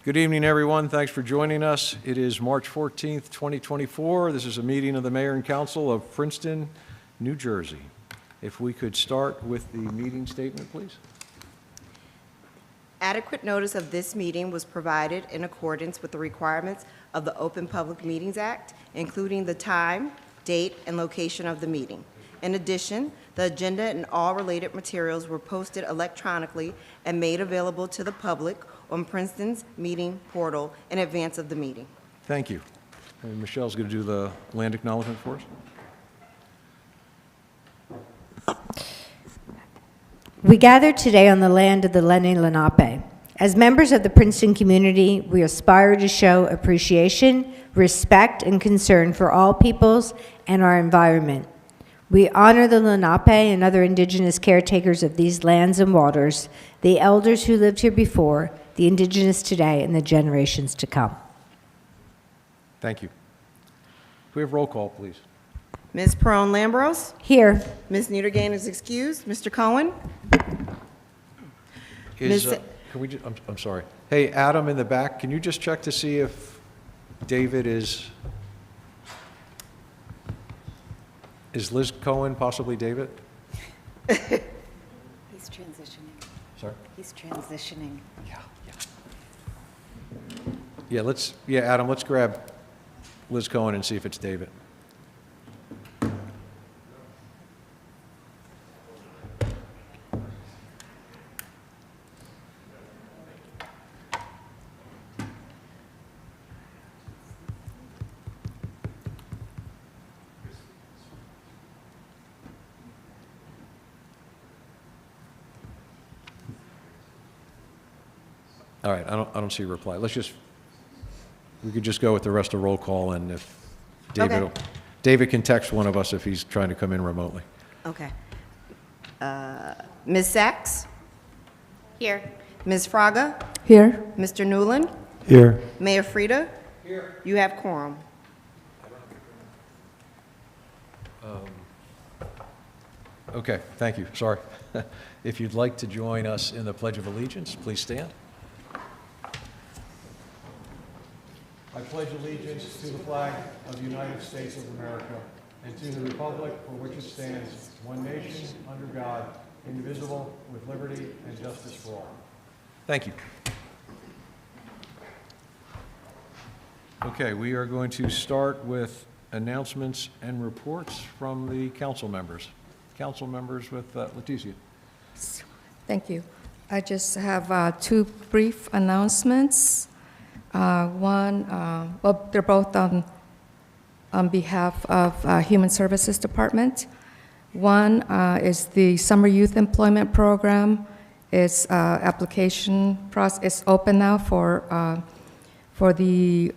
Good evening, everyone. Thanks for joining us. It is March 14th, 2024. This is a meeting of the Mayor and Council of Princeton, New Jersey. If we could start with the meeting statement, please. Adequate notice of this meeting was provided in accordance with the requirements of the Open Public Meetings Act, including the time, date, and location of the meeting. In addition, the agenda and all related materials were posted electronically and made available to the public on Princeton's meeting portal in advance of the meeting. Thank you. And Michelle's going to do the land acknowledgement for us. We gather today on the land of the Lenni Lenape. As members of the Princeton community, we aspire to show appreciation, respect, and concern for all peoples and our environment. We honor the Lenape and other indigenous caretakers of these lands and waters, the elders who lived here before, the indigenous today, and the generations to come. Thank you. Can we have roll call, please? Ms. Perone-Lambros? Here. Ms. Niedergain is excused. Mr. Cohen? Can we I'm sorry. Hey, Adam in the back, can you just check to see if David is Liz Cohen possibly David? He's transitioning. Sorry? He's transitioning. Yeah, Adam, let's grab Liz Cohen and see if it's David. All right, I don't see a reply. We could just go with the rest of roll call, and if David, Okay. David can text one of us if he's trying to come in remotely. Okay. Ms. Sachs? Here. Ms. Fraga? Here. Mr. Newland? Here. Mayor Frida? Here. You have quorum. Okay, thank you. Sorry. If you'd like to join us in the Pledge of Allegiance, please stand. I pledge allegiance to the flag of the United States of America and to the republic for which it stands, one nation, under God, indivisible, with liberty and justice for all. Thank you. Okay, we are going to start with announcements and reports from the council members. Council members with Leticia. Thank you. I just have two brief announcements. Well, they're both on behalf of Human Services Department. One is the Summer Youth Employment Program. Its application process is open now for the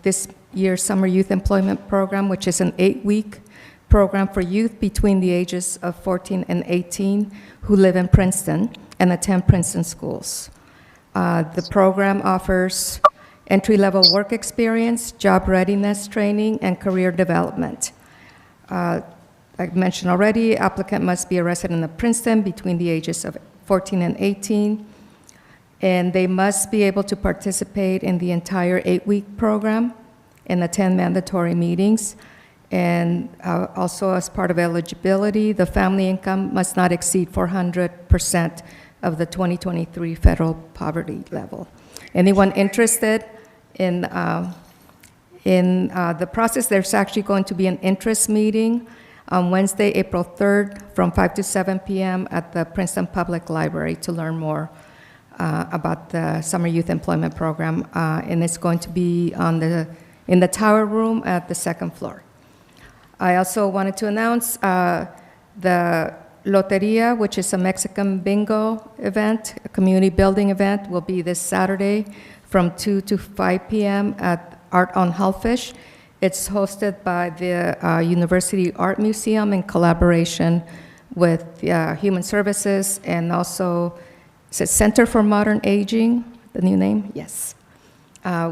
this year's Summer Youth Employment Program, which is an 8-week program for youth between the ages of 14 and 18 who live in Princeton and attend Princeton schools. The program offers entry-level work experience, job readiness training, and career development. I mentioned already, applicant must be a resident of Princeton between the ages of 14 and 18, and they must be able to participate in the entire 8-week program and attend mandatory meetings. And also, as part of eligibility, the family income must not exceed 400% of the 2023 federal poverty level. Anyone interested in the process, there's actually going to be an interest meeting on Wednesday, April 3rd from 5 to 7 p.m. at the Princeton Public Library to learn more about the Summer Youth Employment Program, and it's going to be in the tower room at the 2nd floor. I also wanted to announce the Loteria, which is a Mexican bingo event, a community building event, will be this Saturday from 2 to 5 p.m. at Art on Hellfish. It's hosted by the University Art Museum in collaboration with Human Services and also Center for Modern Aging, the new name? Yes.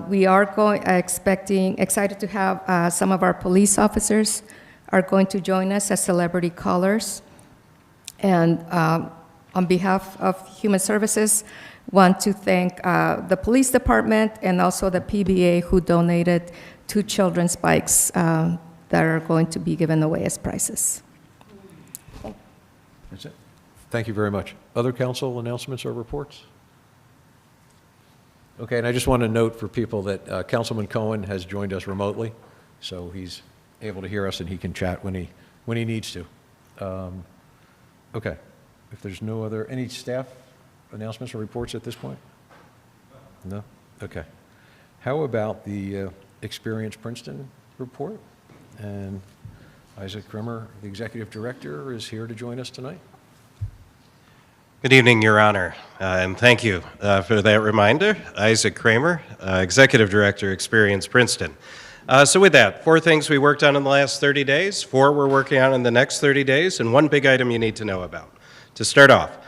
We are excited to have some of our police officers are going to join us as celebrity callers. And on behalf of Human Services, Want to thank the police department and also the PBA who donated 2 children's bikes that are going to be given away as prizes. That's it. Thank you very much. Other council announcements or reports? Okay, and I just want to note for people that Councilman Cohen has joined us remotely, so he's able to hear us and he can chat when he needs to. Okay, if there's no other, any staff announcements or reports at this point? No? Okay. How about the Experience Princeton report? And Isaac Kremer, the Executive Director, is here to join us tonight. Good evening, Your Honor, and thank you for that reminder. Isaac Kramer, Executive Director, Experience Princeton. So with that, 4 things we worked on in the last 30 days, 4 we're working on in the next 30 days, and 1 big item you need to know about. To start off,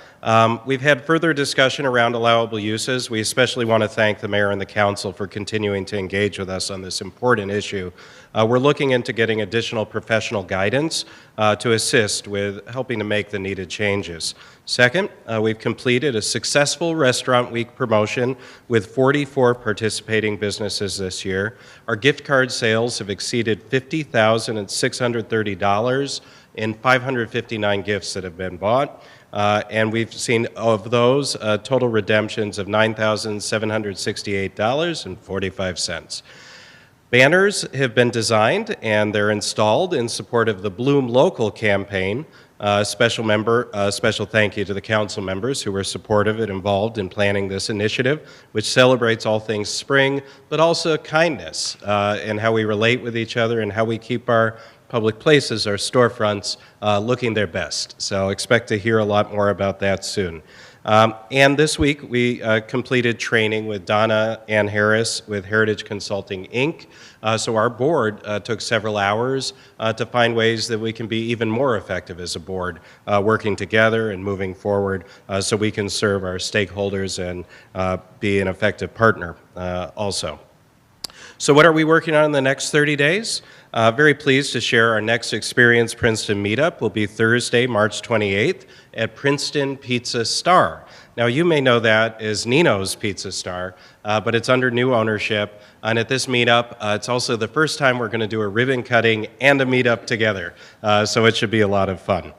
we've had further discussion around allowable uses. We especially want to thank the mayor and the council for continuing to engage with us on this important issue. We're looking into getting additional professional guidance to assist with helping to make the needed changes. Second, we've completed a successful Restaurant Week promotion with 44 participating businesses this year. Our gift card sales have exceeded $50,630 in 559 gifts that have been bought. And we've seen of those total redemptions of $9,768.45. Banners have been designed and they're installed in support of the Bloom Local campaign. Special thank you to the council members who were supportive and involved in planning this initiative, which celebrates all things spring, but also kindness and how we relate with each other and how we keep our public places, our storefronts, looking their best. So expect to hear a lot more about that soon. And this week we completed training with Donna Ann Harris with Heritage Consulting, Inc. So our board took several hours to find ways that we can be even more effective as a board, working together and moving forward so we can serve our stakeholders and be an effective partner also. So what are we working on in the next 30 days? Very pleased to share our next Experience Princeton meetup will be Thursday, March 28th at Princeton Pizza Star. Now you may know that as Nino's Pizza Star, but it's under new ownership. And at this meetup, it's also the first time we're going to do a ribbon cutting and a meetup together. So it should be a lot of fun.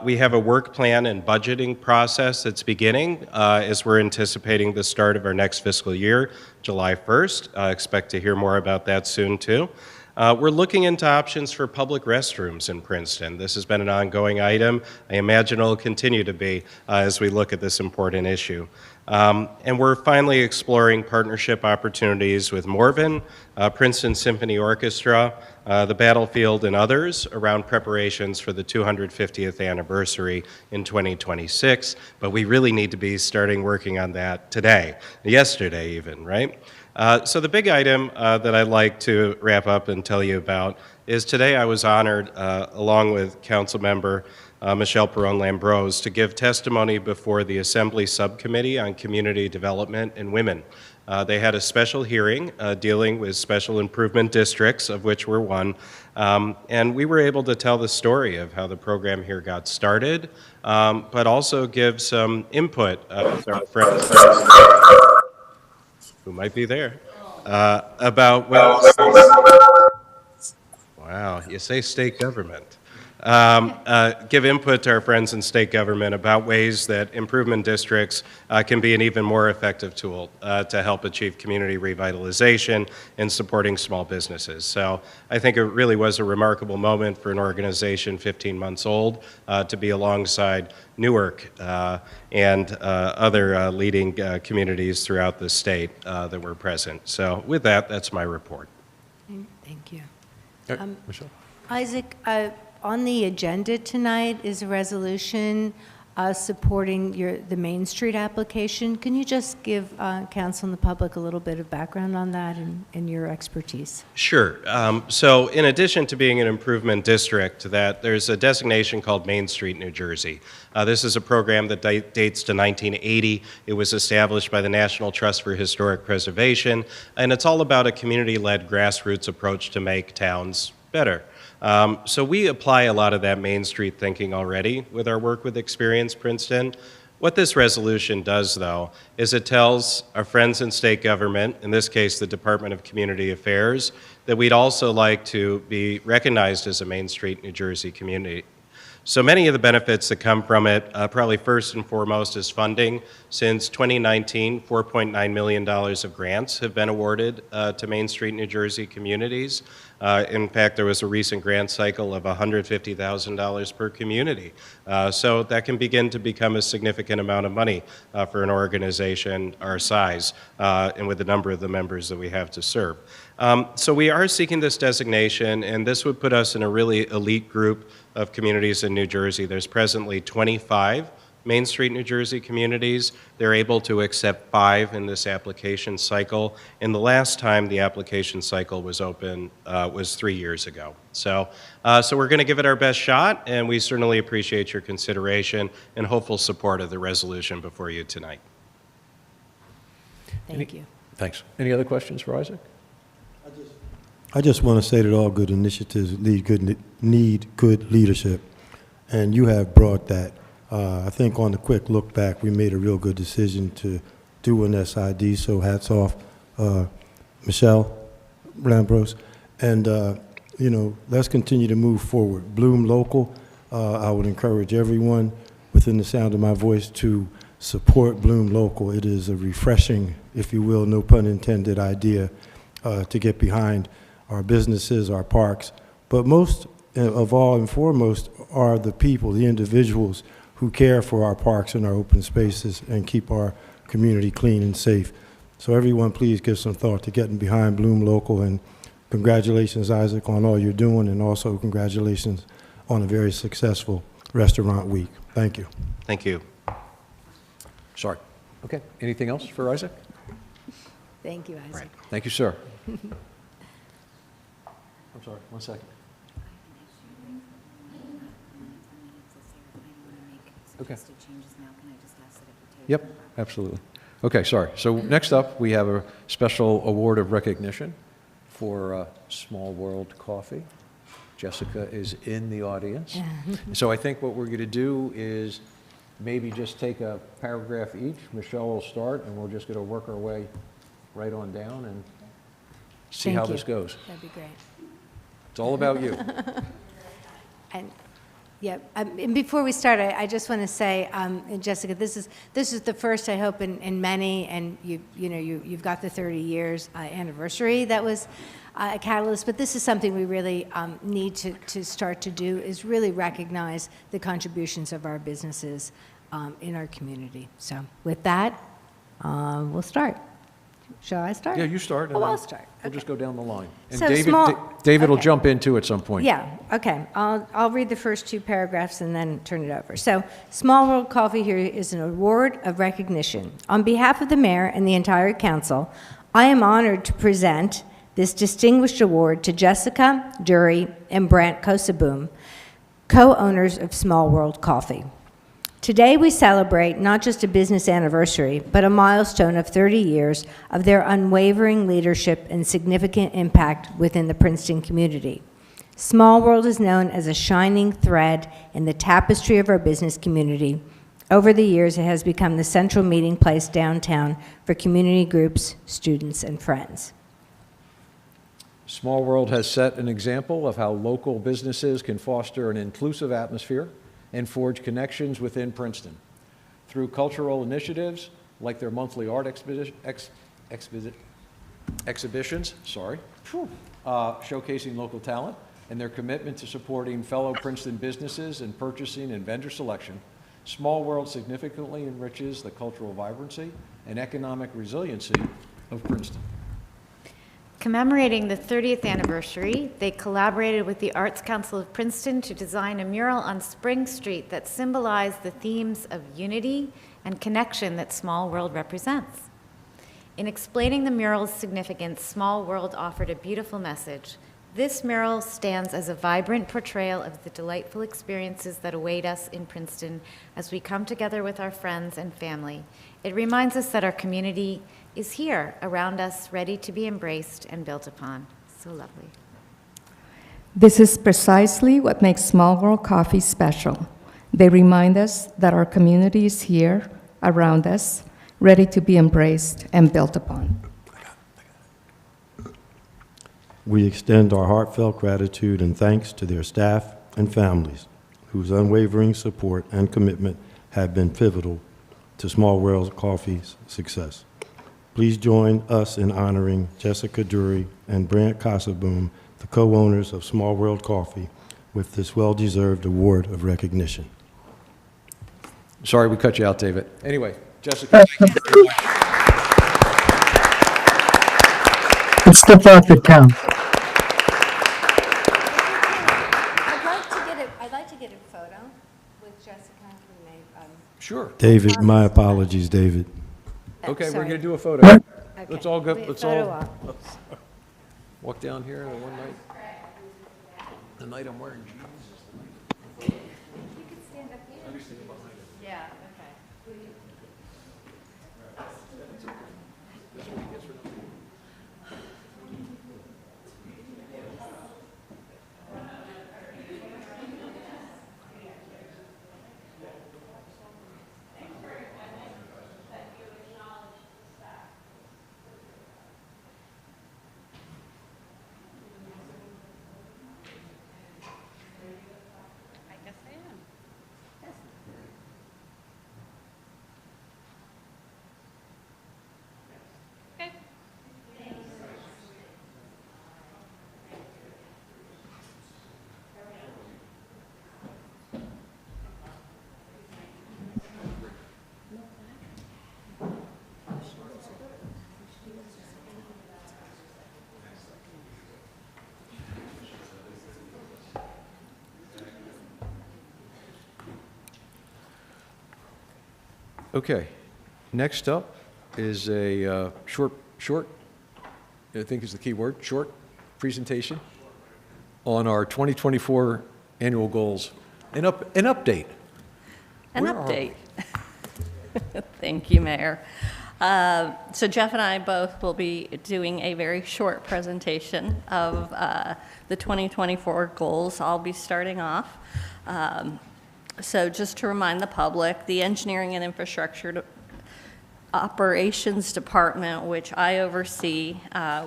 We have a work plan and budgeting process that's beginning as we're anticipating the start of our next fiscal year, July 1st. Expect to hear more about that soon too. We're looking into options for public restrooms in Princeton. This has been an ongoing item. I imagine it'll continue to be as we look at this important issue. And we're finally exploring partnership opportunities with Morven, Princeton Symphony Orchestra, the Battlefield, and others around preparations for the 250th anniversary in 2026. But we really need to be starting working on that today, yesterday even, right? So the big item that I'd like to wrap up and tell you about is today I was honored, along with Council Member Michelle Perron-Lambrose, to give testimony before the Assembly Subcommittee on Community Development and Women. They had a special hearing dealing with special improvement districts, of which we're one, and we were able to tell the story of how the program here got started, but also give some input with our friends who might be there, about, well, wow, you say state government. Give input to our friends in state government about ways that improvement districts can be an even more effective tool to help achieve community revitalization and supporting small businesses. So I think it really was a remarkable moment for an organization 15 months old to be alongside Newark and other leading communities throughout the state that were present. So with that, that's my report. Thank you. Michelle? Isaac, on the agenda tonight is a resolution supporting the Main Street application. Can you just give council and the public a little bit of background on that and your expertise? Sure. So in addition to being an improvement district, there's a designation called Main Street, New Jersey. This is a program that dates to 1980. It was established by the National Trust for Historic Preservation, and it's all about a community-led grassroots approach to make towns better. So we apply a lot of that Main Street thinking already with our work with Experience Princeton. What this resolution does, though, is it tells our friends in state government, in this case the Department of Community Affairs, that we'd also like to be recognized as a Main Street, New Jersey community. So many of the benefits that come from it, probably first and foremost, is funding. Since 2019, $4.9 million of grants have been awarded to Main Street, New Jersey communities. In fact, there was a recent grant cycle of $150,000 per community. So that can begin to become a significant amount of money for an organization our size and with the number of the members that we have to serve. So we are seeking this designation, and this would put us in a really elite group of communities in New Jersey. There's presently 25 Main Street, New Jersey communities. They're able to accept 5 in this application cycle, and the last time the application cycle was open was 3 years ago. So we're going to give it our best shot, and we certainly appreciate your consideration and hopeful support of the resolution before you tonight. Thank you. Thanks. Any other questions for Isaac? I just want to say that all good initiatives need good leadership, and you have brought that. I think on the quick look back, we made a real good decision to do an SID, so hats off, Michelle Lambros. And, you know, let's continue to move forward. Bloom Local, I would encourage everyone within the sound of my voice to support Bloom Local. It is a refreshing, if you will, no pun intended, idea to get behind our businesses, our parks, but most of all and foremost are the people, the individuals who care for our parks and our open spaces and keep our community clean and safe. So everyone, please give some thought to getting behind Bloom Local, and congratulations, Isaac, on all you're doing, and also congratulations on a very successful restaurant week. Thank you. Thank you. Sorry. Okay. Anything else for Isaac? Thank you, Isaac. Thank you, sir. I'm sorry, 1 second. Okay. Yep, absolutely. Okay, sorry. So next up, we have a special award of recognition for Small World Coffee. Jessica is in the audience. So I think what we're going to do is maybe just take a paragraph each. Michelle will start, and we're just going to work our way right on down and see how this goes. That'd be great. It's all about you. And yeah, and before we start, I just want to say, and Jessica, this is the first, I hope, in many, and you've got the 30 years anniversary that was a catalyst. But this is something we really need to start to do, is really recognize the contributions of our businesses in our community. So with that, we'll start. Shall I start? Yeah, you start. and Oh, then I'll start. We'll just go down the line. And So David will okay. jump into at some point. Yeah, okay. I'll read the first 2 paragraphs and then turn it over. So, Small World Coffee here is an award of recognition. On behalf of the mayor and the entire council, I am honored to present this distinguished award to Jessica Dury and Brant Kosaboom, co-owners of Small World Coffee. Today we celebrate not just a business anniversary, but a milestone of 30 years of their unwavering leadership and significant impact within the Princeton community. Small World is known as a shining thread in the tapestry of our business community. Over the years, it has become the central meeting place downtown for community groups, students, and friends. Small World has set an example of how local businesses can foster an inclusive atmosphere and forge connections within Princeton. Through cultural initiatives like their monthly art exhibitions, showcasing local talent, and their commitment to supporting fellow Princeton businesses in purchasing and vendor selection, Small World significantly enriches the cultural vibrancy and economic resiliency of Princeton. Commemorating the 30th anniversary, they collaborated with the Arts Council of Princeton to design a mural on Spring Street that symbolized the themes of unity and connection that Small World represents. In explaining the mural's significance, Small World offered a beautiful message. This mural stands as a vibrant portrayal of the delightful experiences that await us in Princeton as we come together with our friends and family. It reminds us that our community is here around us, ready to be embraced and built upon. So lovely. This is precisely what makes Small World Coffee special. They remind us that our community is here around us, ready to be embraced and built upon. We extend our heartfelt gratitude and thanks to their staff and families whose unwavering support and commitment have been pivotal to Small World Coffee's success. Please join us in honoring Jessica Dury and Brant Casaboom, the co-owners of Small World Coffee, with this well-deserved award of recognition. Sorry we cut you out, David. Anyway, Jessica, thank you very much. It's the thought that counts. I'd like to get a photo with Jessica. Sure. David, my apologies, David. Okay, we're Sorry. going to do a photo. What? Let's all go, Wait, let's photo all op. walk down here the one night. The night I'm wearing jeans. Yeah, okay. I guess I am. Okay. Okay, next up is a short, I think is the key word, short presentation on our 2024 annual goals. An update. An Where are update. Thank you, Mayor. So Jeff and I both will be doing a very short presentation of the 2024 goals. I'll be starting off. So just to remind the public, the Engineering and Infrastructure Operations Department, which I oversee,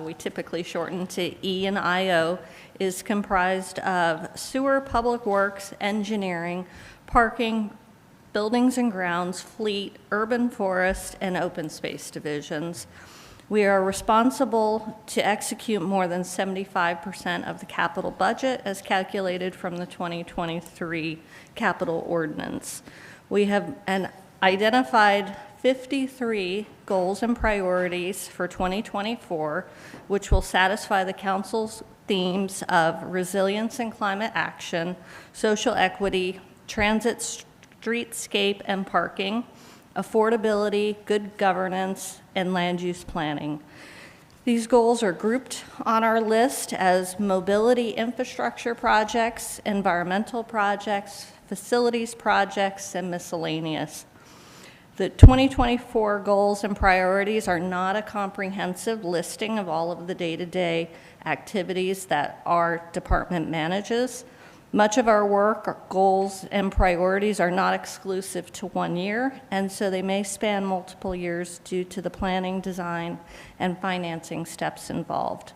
we typically shorten to E&IO, is comprised of sewer, public works, engineering, parking, buildings and grounds, fleet, urban forest, and open space divisions. We are responsible to execute more than 75% of the capital budget as calculated from the 2023 capital ordinance. We have identified 53 goals and priorities for 2024, which will satisfy the council's themes of resilience and climate action, social equity, transit, streetscape and parking, affordability, good governance, and land use planning. These goals are grouped on our list as mobility infrastructure projects, environmental projects, facilities projects, and miscellaneous. The 2024 goals and priorities are not a comprehensive listing of all of the day-to-day activities that our department manages. Much of our work, our goals, and priorities are not exclusive to 1 year, and so they may span multiple years due to the planning, design, and financing steps involved.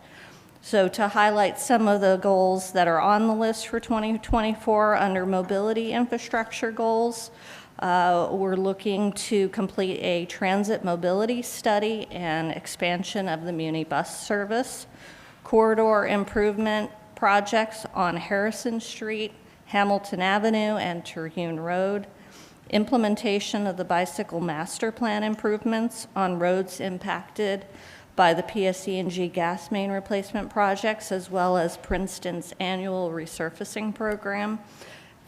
So to highlight some of the goals that are on the list for 2024 under mobility infrastructure goals, we're looking to complete a transit mobility study and expansion of the Muni bus service, corridor improvement projects on Harrison Street, Hamilton Avenue, and Terhune Road, implementation of the bicycle master plan improvements on roads impacted by the PSE&G gas main replacement projects, as well as Princeton's annual resurfacing program.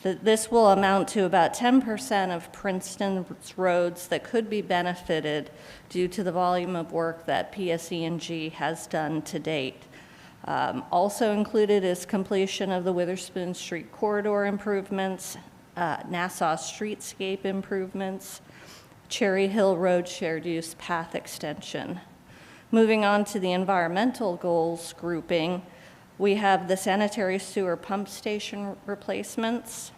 This will amount to about 10% of Princeton's roads that could be benefited due to the volume of work that PSE&G has done to date. Also included is completion of the Witherspoon Street corridor improvements, Nassau streetscape improvements, Cherry Hill Road shared use path extension. Moving on to the environmental goals grouping, we have the sanitary sewer pump station replacements,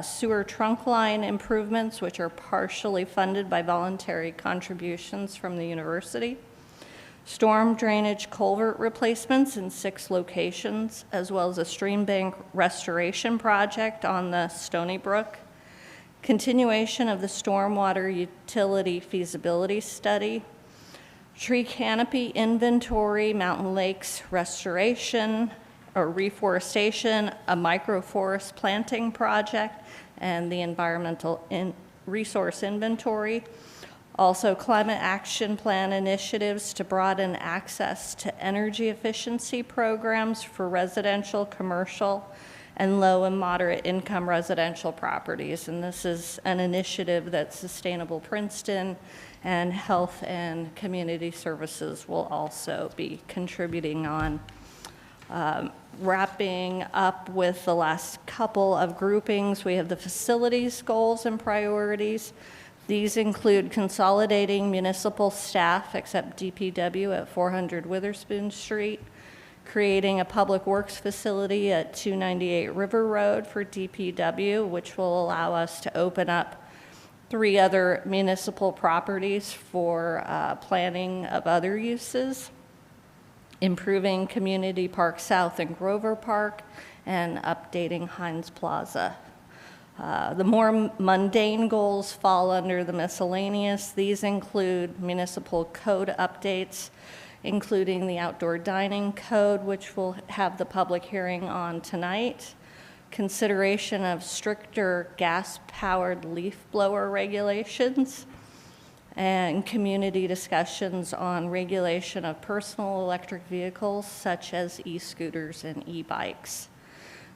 sewer trunk line improvements, which are partially funded by voluntary contributions from the university, storm drainage culvert replacements in 6 locations, as well as a stream bank restoration project on the Stony Brook, continuation of the stormwater utility feasibility study, tree canopy inventory, mountain lakes restoration or reforestation, a microforest planting project, and the environmental resource inventory. Also, climate action plan initiatives to broaden access to energy efficiency programs for residential, commercial, and low and moderate income residential properties. And this is an initiative that Sustainable Princeton and Health and Community Services will also be contributing on. Wrapping up with the last couple of groupings, we have the facilities goals and priorities. These include consolidating municipal staff, except DPW, at 400 Witherspoon Street, creating a public works facility at 298 River Road for DPW, which will allow us to open up 3 other municipal properties for planning of other uses, improving Community Park South and Grover Park, and updating Heinz Plaza. The more mundane goals fall under the miscellaneous. These include municipal code updates, including the outdoor dining code, which we'll have the public hearing on tonight, consideration of stricter gas-powered leaf blower regulations, and community discussions on regulation of personal electric vehicles such as e-scooters and e-bikes.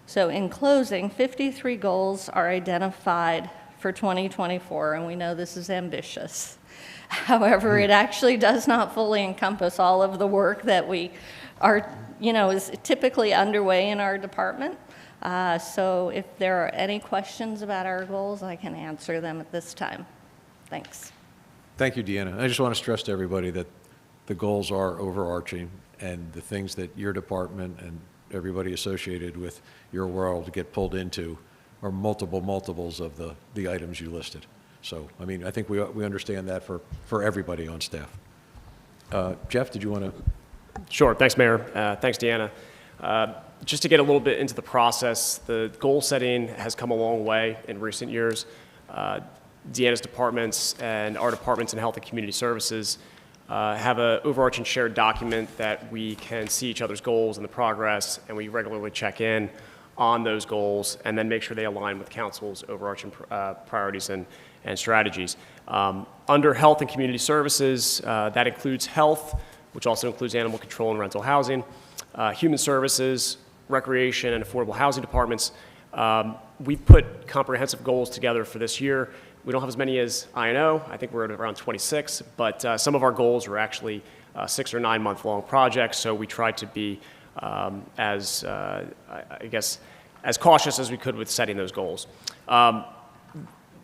So in closing, 53 goals are identified for 2024, and we know this is ambitious. However, it actually does not fully encompass all of the work that we are, is typically underway in our department. So if there are any questions about our goals, I can answer them at this time. Thanks. Thank you, Deanna. I just want to stress to everybody that the goals are overarching, and the things that your department and everybody associated with your world get pulled into are multiples of the items you listed. So, I mean, I think we understand that for everybody on staff. Jeff, did you want to? Sure. Thanks, Mayor. Thanks, Deanna. Just to get a little bit into the process, the goal setting has come a long way in recent years. Deanna's departments and our departments in Health and Community Services have an overarching shared document that we can see each other's goals and the progress, and we regularly check in on those goals and then make sure they align with council's overarching priorities and strategies. Under Health and Community Services, that includes health, which also includes animal control and rental housing, human services, recreation, and affordable housing departments. We've put comprehensive goals together for this year. We don't have as many as I&O. I think we're at around 26, but some of our goals are actually 6 or 9 month long projects, so we tried to be as cautious as we could with setting those goals.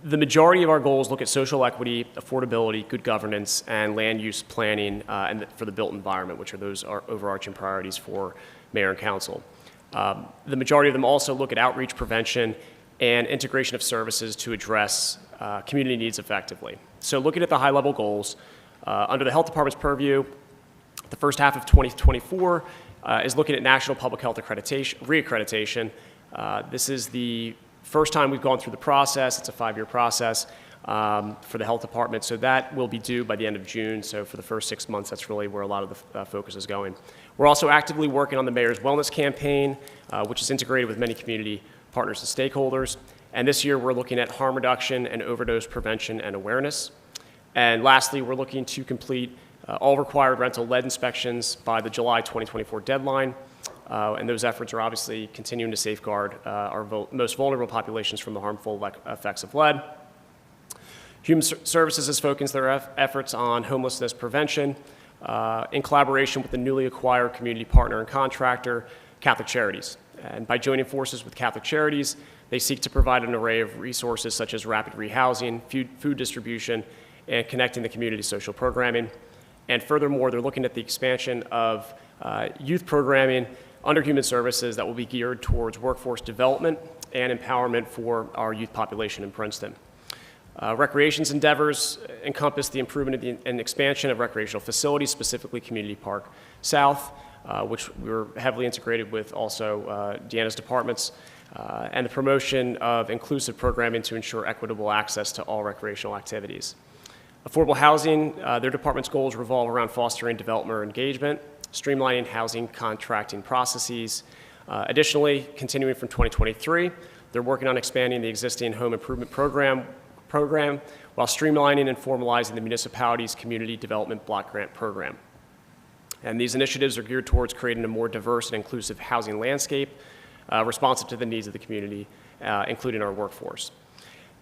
The majority of our goals look at social equity, affordability, good governance, and land use planning and for the built environment, which are those overarching priorities for mayor and council. The majority of them also look at outreach, prevention, and integration of services to address community needs effectively. So looking at the high-level goals, under the health department's purview, the first half of 2024 is looking at national public health reaccreditation. This is the first time we've gone through the process. It's a 5-year process for the health department, so that will be due by the end of June. So for the first 6 months, that's really where a lot of the focus is going. We're also actively working on the mayor's wellness campaign, which is integrated with many community partners and stakeholders. And this year, we're looking at harm reduction and overdose prevention and awareness. And lastly, we're looking to complete all required rental lead inspections by the July 2024 deadline. And those efforts are obviously continuing to safeguard our most vulnerable populations from the harmful effects of lead. Human Services has focused their efforts on homelessness prevention in collaboration with the newly acquired community partner and contractor, Catholic Charities. And by joining forces with Catholic Charities, they seek to provide an array of resources such as rapid rehousing, food distribution, and connecting the community social programming. And furthermore, they're looking at the expansion of youth programming under Human Services that will be geared towards workforce development and empowerment for our youth population in Princeton. Recreations endeavors encompass the improvement and expansion of recreational facilities, specifically Community Park South, which we were heavily integrated with also Deanna's departments, and the promotion of inclusive programming to ensure equitable access to all recreational activities. Affordable housing, their department's goals revolve around fostering developer engagement, streamlining housing contracting processes. Additionally, continuing from 2023, they're working on expanding the existing home improvement program while streamlining and formalizing the municipality's community development block grant program. And these initiatives are geared towards creating a more diverse and inclusive housing landscape, responsive to the needs of the community, including our workforce.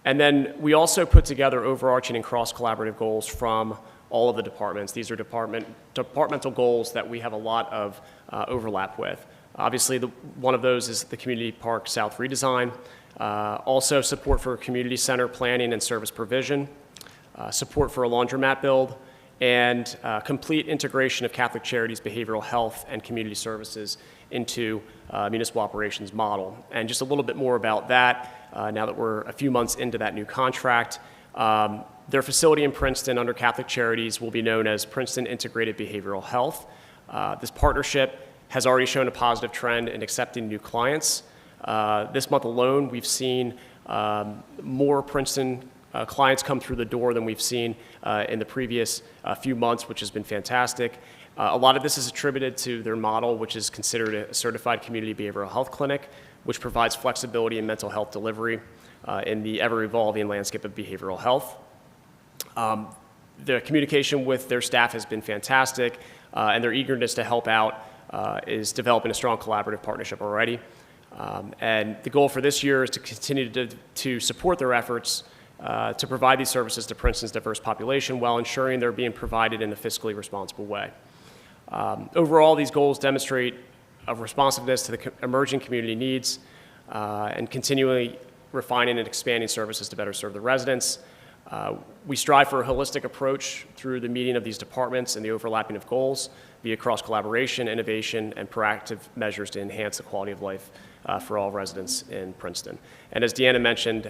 And then we also put together overarching and cross-collaborative goals from all of the departments. These are departmental goals that we have a lot of overlap with. Obviously, one of those is the Community Park South redesign. Also, support for community center planning and service provision, support for a laundromat build, and complete integration of Catholic Charities, behavioral health, and community services into municipal operations model. And just a little bit more about that, now that we're a few months into that new contract. Their facility in Princeton under Catholic Charities will be known as Princeton Integrated Behavioral Health. This partnership has already shown a positive trend in accepting new clients. This month alone, we've seen more Princeton clients come through the door than we've seen in the previous few months, which has been fantastic. A lot of this is attributed to their model, which is considered a certified community behavioral health clinic, which provides flexibility in mental health delivery in the ever-evolving landscape of behavioral health. The communication with their staff has been fantastic, and their eagerness to help out is developing a strong collaborative partnership already. And the goal for this year is to continue to support their efforts to provide these services to Princeton's diverse population while ensuring they're being provided in a fiscally responsible way. Overall, these goals demonstrate a responsiveness to the emerging community needs and continually refining and expanding services to better serve the residents. We strive for a holistic approach through the meeting of these departments and the overlapping of goals via cross-collaboration, innovation, and proactive measures to enhance the quality of life for all residents in Princeton. And as Deanna mentioned,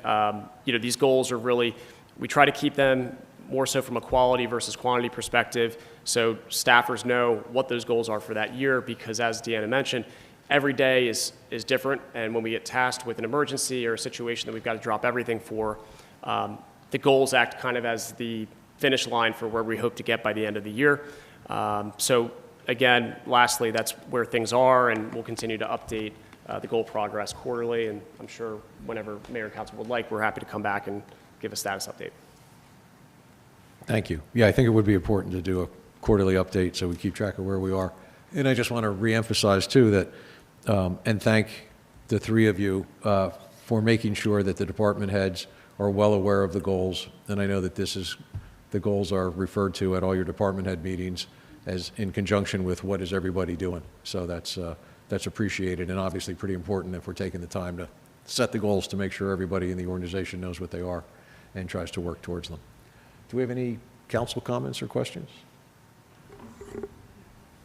these goals are really, we try to keep them more so from a quality versus quantity perspective, so staffers know what those goals are for that year, because as Deanna mentioned, every day is different, and when we get tasked with an emergency or a situation that we've got to drop everything for, the goals act kind of as the finish line for where we hope to get by the end of the year. So again, lastly, that's where things are, and we'll continue to update the goal progress quarterly, and I'm sure whenever Mayor and Council would like, we're happy to come back and give a status update. Thank you. Yeah, I think it would be important to do a quarterly update so we keep track of where we are. And I just want to reemphasize too that, and thank the three of you for making sure that the department heads are well aware of the goals. And I know that the goals are referred to at all your department head meetings as in conjunction with what is everybody doing. So that's appreciated, and obviously pretty important if we're taking the time to set the goals to make sure everybody in the organization knows what they are and tries to work towards them. Do we have any council comments or questions?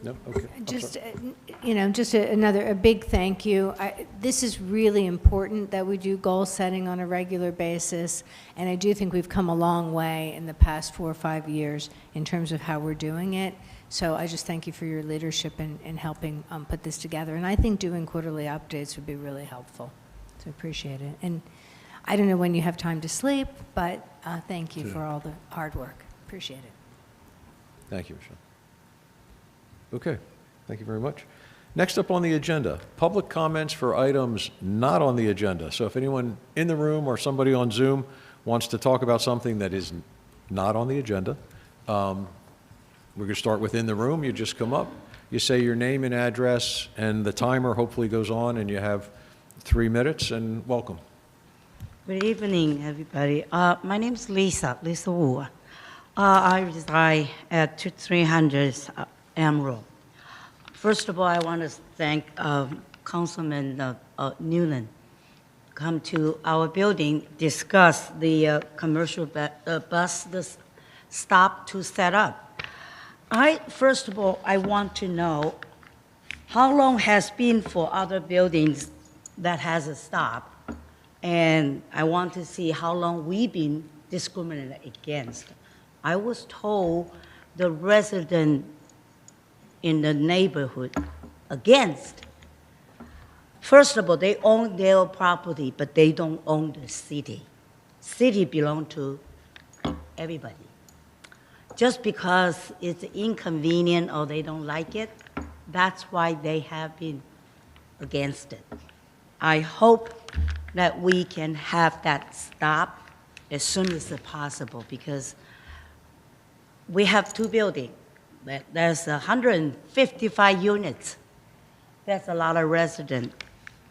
No? Okay. Just, a big thank you. This is really important that we do goal setting on a regular basis, and I do think we've come a long way in the past 4 or 5 years in terms of how we're doing it. So I just thank you for your leadership in helping put this together. And I think doing quarterly updates would be really helpful. So appreciate it. And I don't know when you have time to sleep, but thank you for all the hard work. Appreciate it. Thank you, Michelle. Okay, thank you very much. Next up on the agenda, public comments for items not on the agenda. So if anyone in the room or somebody on Zoom wants to talk about something that is not on the agenda, we're going to start within the room. You just come up, you say your name and address, and the timer hopefully goes on, and you have 3 minutes, and welcome. Good evening, everybody. My name is Lisa Wu. I reside at 2300 Emerald. First of all, I want to thank Councilman Newland come to our building, discuss the commercial bus stop to set up. First of all, I want to know how long has been for other buildings that has a stop, and I want to see how long we've been discriminated against. I was told the resident in the neighborhood against. First of all, they own their property, but they don't own the city. City belongs to everybody. Just because it's inconvenient or they don't like it, that's why they have been against it. I hope that we can have that stop as soon as possible, because we have 2 buildings. There's 155 units. That's a lot of residents.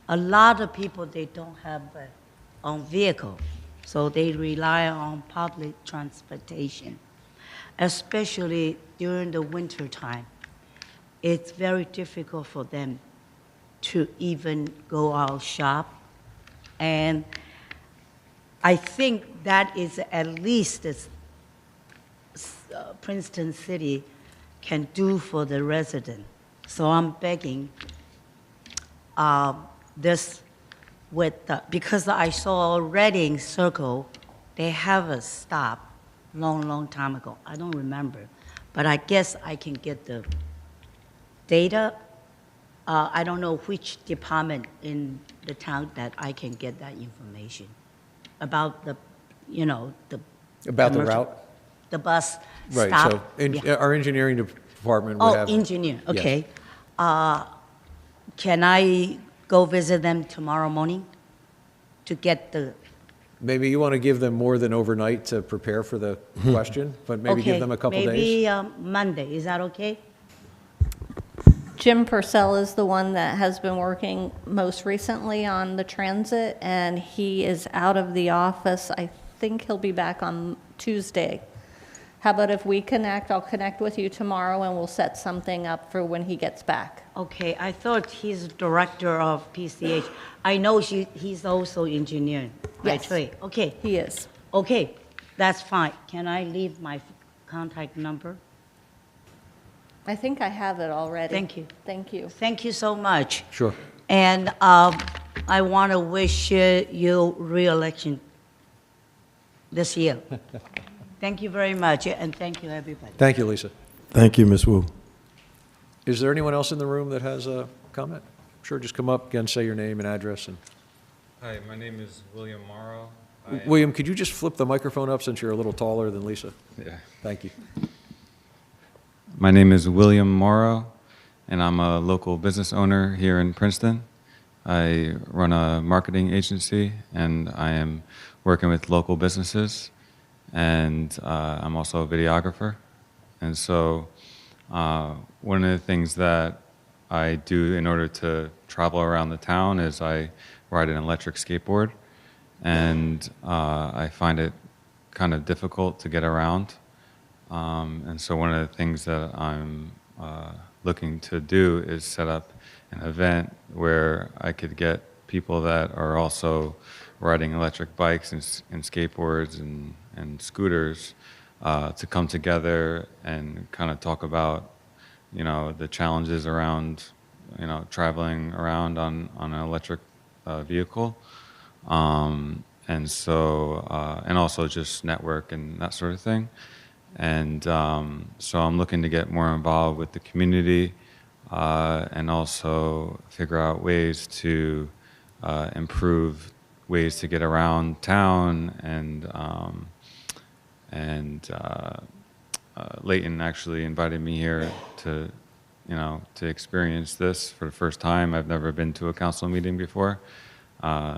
A lot of people, they don't have their own vehicle, so they rely on public transportation, especially during the winter time. It's very difficult for them to even go out shop. And I think that is at least as Princeton City can do for the resident. So I'm begging this because I saw Reading Circle, they have a stop long time ago. I don't remember, but I guess I can get the data. I don't know which department in the town that I can get that information about the, About the commercial- route? The bus Right, stop. so Yeah. our engineering department would Oh, have. engineer, Yes. okay. Can I go visit them tomorrow morning to get the, Maybe you want to give them more than overnight to prepare for the question, but maybe give okay, them a couple days? maybe Monday, is that okay? Jim Purcell is the one that has been working most recently on the transit, and he is out of the office. I think he'll be back on Tuesday. How about if we connect? I'll connect with you tomorrow, and we'll set something up for when he gets back. Okay, I thought he's director of PCH. I know he's also engineer by Yes. trade. Okay, He is. okay, that's fine. Can I leave my contact number? I think I have it already. Thank you. Thank you. Thank you so much. Sure. And I want to wish you re-election this year. Thank you very much, and thank you, everybody. Thank you, Lisa. Thank you, Ms. Wu. Is there anyone else in the room that has a comment? Sure, just come up, again, say your name and address. And Hi, my name is William Morrow. I am- William, could you just flip the microphone up since you're a little taller than Lisa? Yeah. Thank you. My name is William Morrow, and I'm a local business owner here in Princeton. I run a marketing agency, and I am working with local businesses, and I'm also a videographer. And so one of the things that I do in order to travel around the town is I ride an electric skateboard, and I find it kind of difficult to get around. And so one of the things that I'm looking to do is set up an event where I could get people that are also riding electric bikes and skateboards and scooters to come together and kind of talk about, the challenges around, traveling around on an electric vehicle. And so, and also just network and that sort of thing. And so I'm looking to get more involved with the community and also figure out ways to improve ways to get around town. And Leighton actually invited me here to experience this for the first time. I've never been to a council meeting before.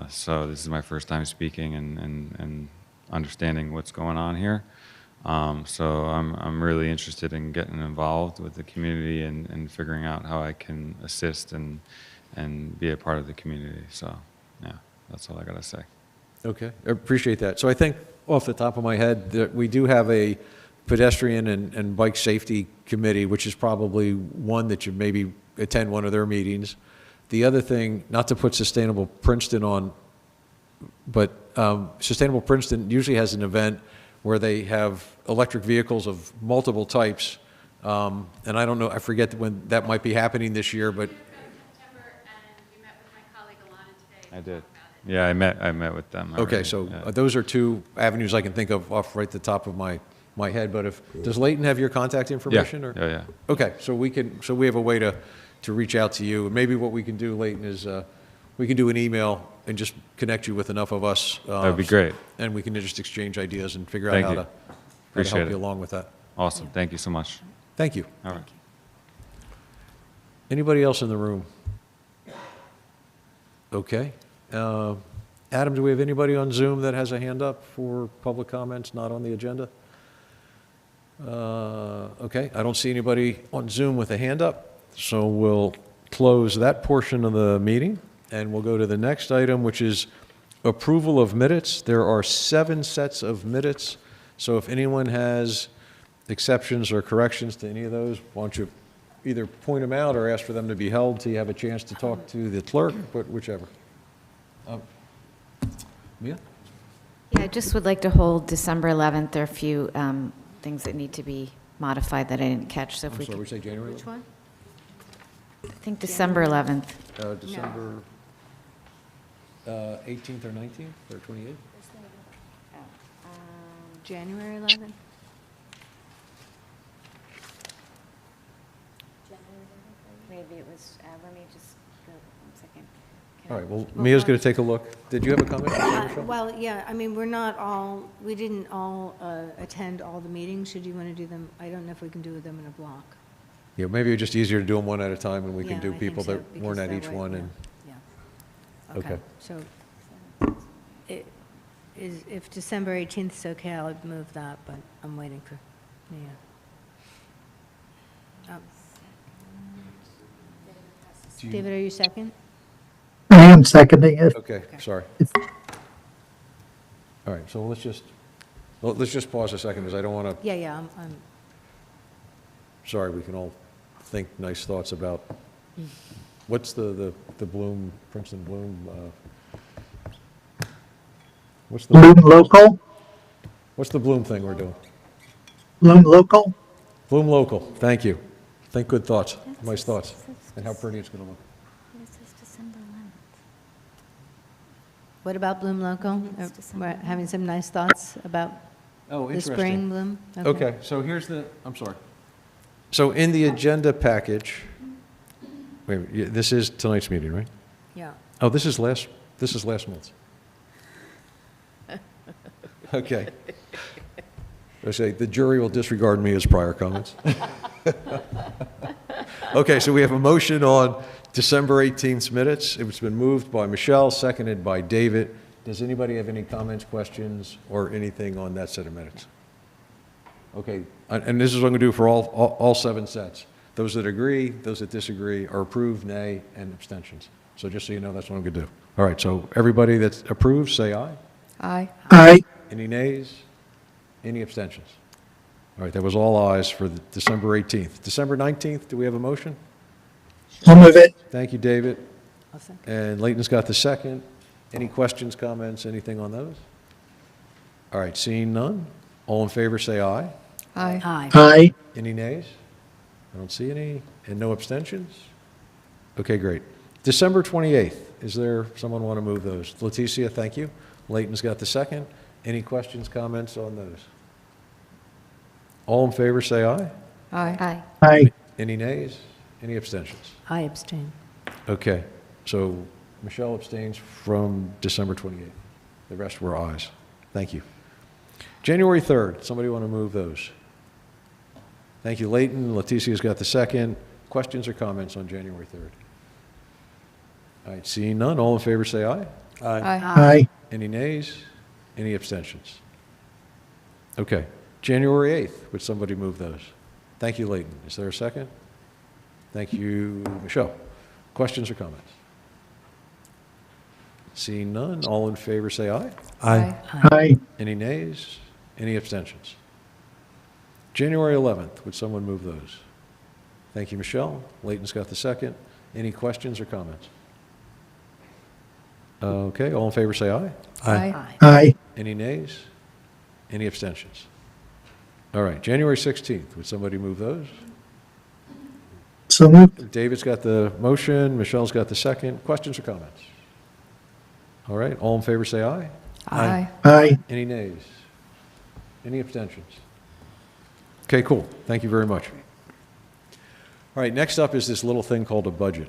So this is my first time speaking and understanding what's going on here. So I'm really interested in getting involved with the community and figuring out how I can assist and be a part of the community. So yeah, that's all I gotta say. Okay, I appreciate that. So I think off the top of my head that we do have a pedestrian and bike safety committee, which is probably one that you maybe attend one of their meetings. The other thing, not to put Sustainable Princeton on, but Sustainable Princeton usually has an event where they have electric vehicles of multiple types. And I don't know, I forget when that might be happening this year, but. I did. Yeah, I met with them. Okay, already, so yeah. those are two avenues I can think of off right the top of my head, but does Leighton have your contact information? Or? Yeah. Okay, so we have a way to reach out to you. And maybe what we can do, Leighton, is we can do an email and just connect you with enough of us. That'd be great. And we can just exchange ideas and figure out Thank how you. to Appreciate help it. you along with that. Awesome. Thank you so much. Thank you. All right. Anybody else in the room? Okay. Adam, do we have anybody on Zoom that has a hand up for public comments not on the agenda? Okay, I don't see anybody on Zoom with a hand up, so we'll close that portion of the meeting, and we'll go to the next item, which is approval of minutes. There are 7 sets of minutes, so if anyone has exceptions or corrections to any of those, why don't you either point them out or ask for them to be held till you have a chance to talk to the clerk, but whichever. Mia? Yeah, I just would like to hold December 11th. There are a few things that need to be modified that I didn't catch, so if I'm we sorry, we could, say January? Which one? I think December 11th. December 18th or 19th or 28th? January 11th? Maybe it was, let me just go, 1 second. All right, well, Mia's going to take a look. Did you have a comment? Michelle? Well, yeah, I mean, we didn't all attend all the meetings. Should you want to do them? I don't know if we can do them in a block. Yeah, maybe it's just easier to do them one at a time, and we can Yeah, do I think people so, that because weren't at that each way, one. yeah, And yeah. Okay. So if December 18th is okay, I'll move that, but I'm waiting for Mia. David, are you second? I am seconding it. Okay, sorry. All right, so let's just pause a second, because I don't want to, Yeah, I'm, sorry, we can all think nice thoughts about, what's the Bloom, Princeton Bloom, what's Bloom the local? Bloom thing we're doing? Bloom local? Bloom local, thank you. Think good thoughts, nice thoughts, and how pretty it's going to look. It says December 11th. what about Bloom Local? It's December. We're having some nice thoughts about Oh, the spring bloom? Okay, so here's I'm sorry. So in the agenda package, wait, a minute, this is tonight's meeting, right? Yeah. Oh, this is last month's. Okay. I say, the jury will disregard me as prior comments. Okay, so we have a motion on December 18th minutes. It's been moved by Michelle, seconded by David. Does anybody have any comments, questions, or anything on that set of minutes? Okay, and this is what I'm going to do for all 7 sets. Those that agree, those that disagree, are approved, nay, and abstentions. So just so you know, that's what I'm going to do. All right, so everybody that approves, say aye. Aye. Aye. Any nays? Any abstentions? All right, that was all ayes for the December 18th. December 19th, do we have a motion? I'll move it. Thank you, David. I'll second. And Leighton's got the second. Any questions, comments, anything on those? All right, seeing none, all in favor say aye. Aye. Aye. Aye. Any nays? I don't see any. And no abstentions? Okay, great. December 28th, is there someone want to move those? Leticia, thank you. Leighton's got the second. Any questions, comments on those? All in favor say aye. Aye. Aye. Aye. Any nays? Any abstentions? I abstain. Okay, so Michelle abstains from December 28th. The rest were ayes. Thank you. January 3rd, somebody want to move those? Thank you, Leighton. Leticia's got the second. Questions or comments on January 3rd? All right, seeing none, all in favor say aye. Aye. Aye. Any nays? Any abstentions? Okay, January 8th, would somebody move those? Thank you, Leighton. Is there a second? Thank you, Michelle. Questions or comments? Seeing none, all in favor say aye. Aye. Aye. Any nays? Any abstentions? January 11th, would someone move those? Thank you, Michelle. Leighton's got the second. Any questions or comments? Okay, all in favor say aye. Aye. Aye. Any nays? Any abstentions? All right, January 16th, would somebody move those? So moved. David's got the motion, Michelle's got the second. Questions or comments? All right, all in favor, say aye. Aye. Aye. Any nays? Any abstentions? Okay, cool. Thank you very much. All right, next up is this little thing called a budget.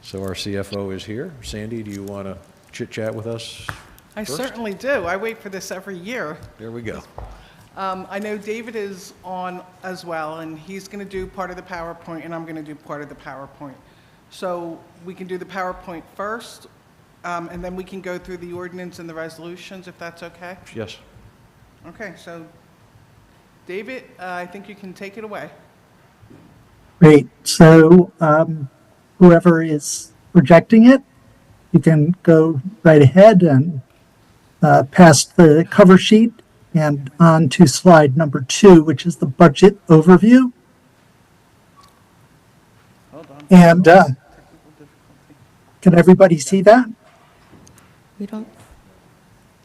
So our CFO is here. Sandy, do you want to chit-chat with us? I first? certainly do. I wait for this every year. There we go. I know David is on as well, and he's going to do part of the PowerPoint, and I'm going to do part of the PowerPoint. So we can do the PowerPoint first, and then we can go through the ordinance and the resolutions, if that's okay? Yes. Okay, so David, I think you can take it away. Great. So whoever is projecting it, you can go right ahead and pass the cover sheet and on to slide number 2, which is the budget overview. Hold on. And Technical difficulty. can everybody see that? We don't,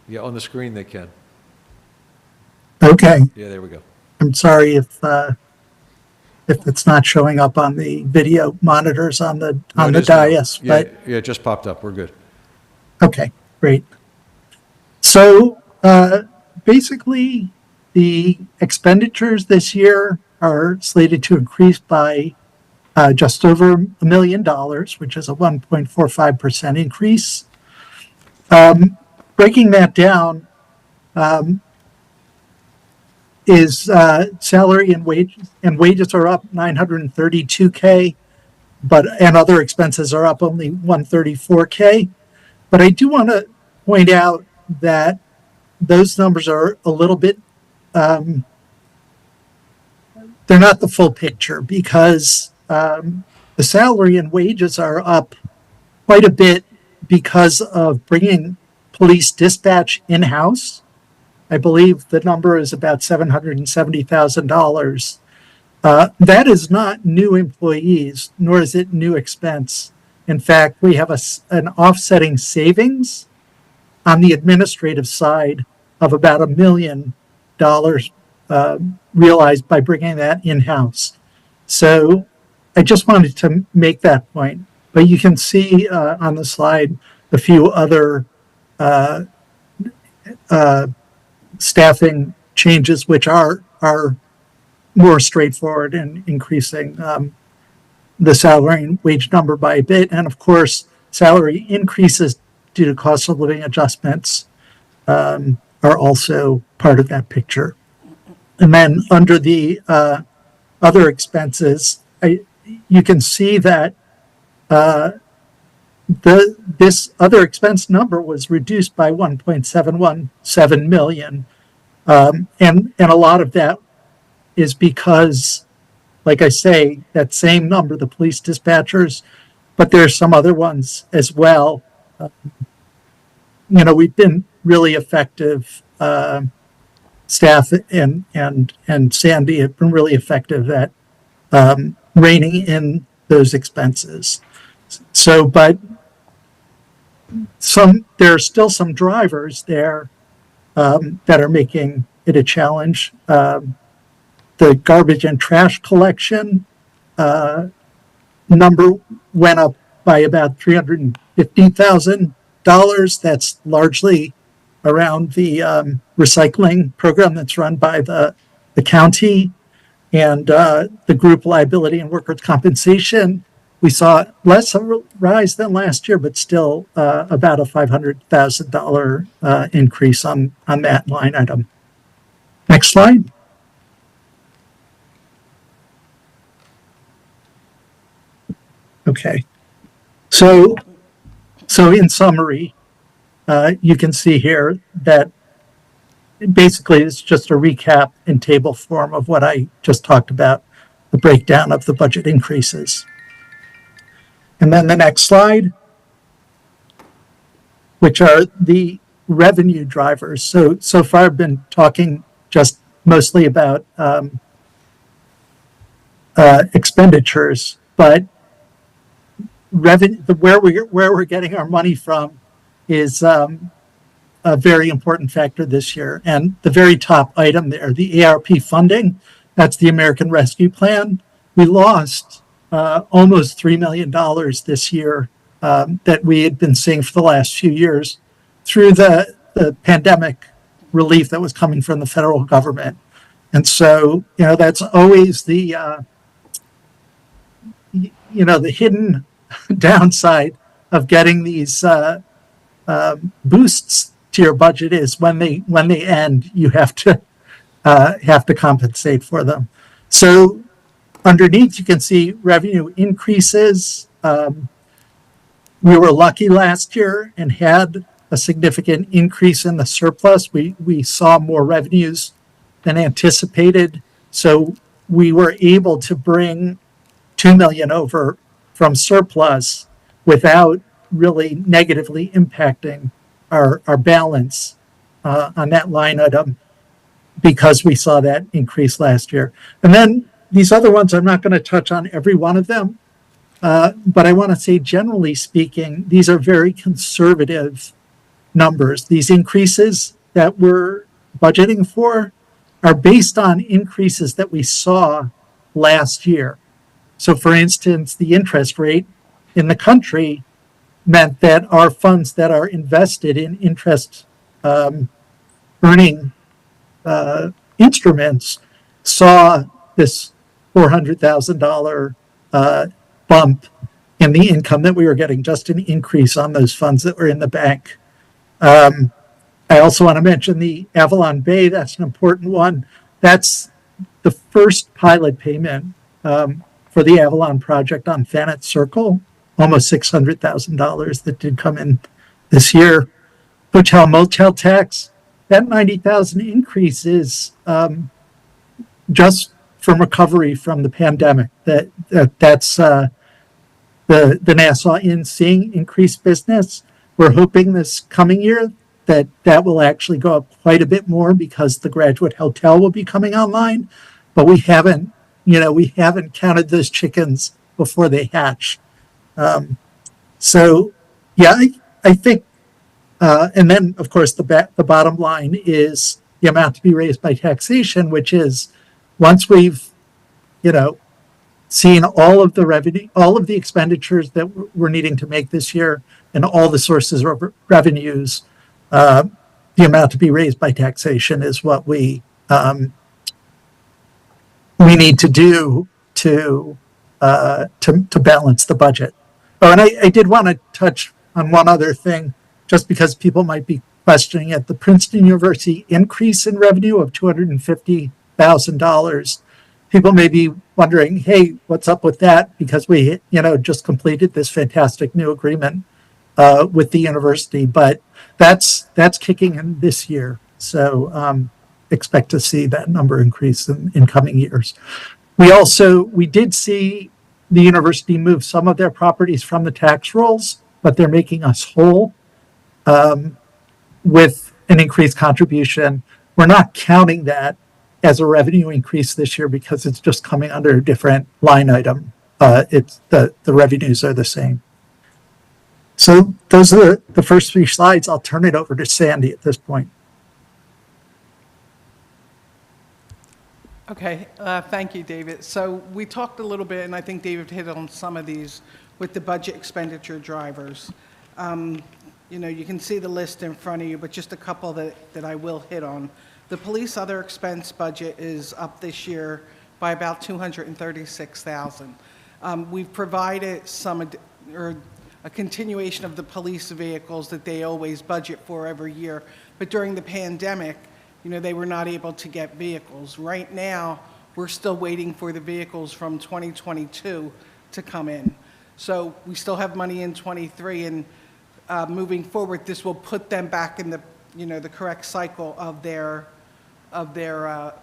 Yeah, on the screen they can. Okay. Yeah, there we go. I'm sorry if it's not showing up on the video monitors on the No, it the is now. dais, Yeah, but yeah, it just popped up. We're good. okay, great. So basically, the expenditures this year are slated to increase by just over $1 million, which is a 1.45% increase. Breaking that down is salary and wages are up $932K, and other expenses are up only $134K. But I do want to point out that those numbers are a little bit, they're not the full picture, because the salary and wages are up quite a bit because of bringing police dispatch in-house. I believe the number is about $770,000. That is not new employees, nor is it new expense. In fact, we have an offsetting savings on the administrative side of about $1 million realized by bringing that in-house. So I just wanted to make that point. But you can see on the slide a few other staffing changes, which are more straightforward in increasing the salary and wage number by a bit. And of course, salary increases due to cost of living adjustments are also part of that picture. And then under the other expenses, you can see that this other expense number was reduced by 1.717 million. And a lot of that is because, like I say, that same number, the police dispatchers, but there's some other ones as well. We've been really effective, staff and Sandy have been really effective at reining in those expenses. So, but there are still some drivers there that are making it a challenge. The garbage and trash collection number went up by about $350,000. That's largely around the recycling program that's run by the county, and the group liability and workers' compensation. We saw less of a rise than last year, but still about a $500,000 increase on that line item. Next slide. Okay. So in summary, you can see here that basically it's just a recap in table form of what I just talked about, the breakdown of the budget increases. And then the next slide, which are the revenue drivers. So far I've been talking just mostly about expenditures, but where we're getting our money from is a very important factor this year. And the very top item there, the ARP funding, that's the American Rescue Plan. We lost almost $3 million this year that we had been seeing for the last few years through the pandemic relief that was coming from the federal government. And so, that's always the the hidden downside of getting these boosts to your budget is when they end, you have to compensate for them. So underneath, you can see revenue increases. We were lucky last year and had a significant increase in the surplus. We saw more revenues than anticipated, so we were able to bring 2 million over from surplus without really negatively impacting our balance on that line item because we saw that increase last year. And then these other ones, I'm not going to touch on every one of them, but I want to say, generally speaking, these are very conservative numbers. These increases that we're budgeting for are based on increases that we saw last year. So, for instance, the interest rate in the country meant that our funds that are invested in interest earning instruments saw this $400,000 bump in the income that we were getting, just an increase on those funds that were in the bank. I also want to mention the Avalon Bay. That's an important one. That's the first pilot payment for the Avalon project on Fanet Circle, almost $600,000 that did come in this year. Hotel motel tax, that 90,000 increase is just from recovery from the pandemic. That's the Nassau Inn seeing increased business. We're hoping this coming year that will actually go up quite a bit more because the Graduate Hotel will be coming online, but we haven't counted those chickens before they hatch. So, yeah, I think, and then of course the bottom line is the amount to be raised by taxation, which is once we've, seen all of the revenue, all of the expenditures that we're needing to make this year, and all the sources of revenues, the amount to be raised by taxation is what we need to do to balance the budget. Oh, and I did want to touch on one other thing, just because people might be questioning it. The Princeton University increase in revenue of $250,000. People may be wondering, hey, what's up with that? Because we, just completed this fantastic new agreement with the university, but that's kicking in this year. So expect to see that number increase in coming years. We did see the university move some of their properties from the tax rolls, but they're making us whole with an increased contribution. We're not counting that as a revenue increase this year because it's just coming under a different line item. It's the revenues are the same. So those are the first 3 slides. I'll turn it over to Sandy at this point. Okay, thank you, David. So we talked a little bit, and I think David hit on some of these with the budget expenditure drivers. You can see the list in front of you, but just a couple that I will hit on. The police other expense budget is up this year by about $236,000. We've provided a continuation of the police vehicles that they always budget for every year, but during the pandemic, they were not able to get vehicles. Right now, we're still waiting for the vehicles from 2022 to come in. So we still have money in 23, and moving forward, this will put them back in the correct cycle of their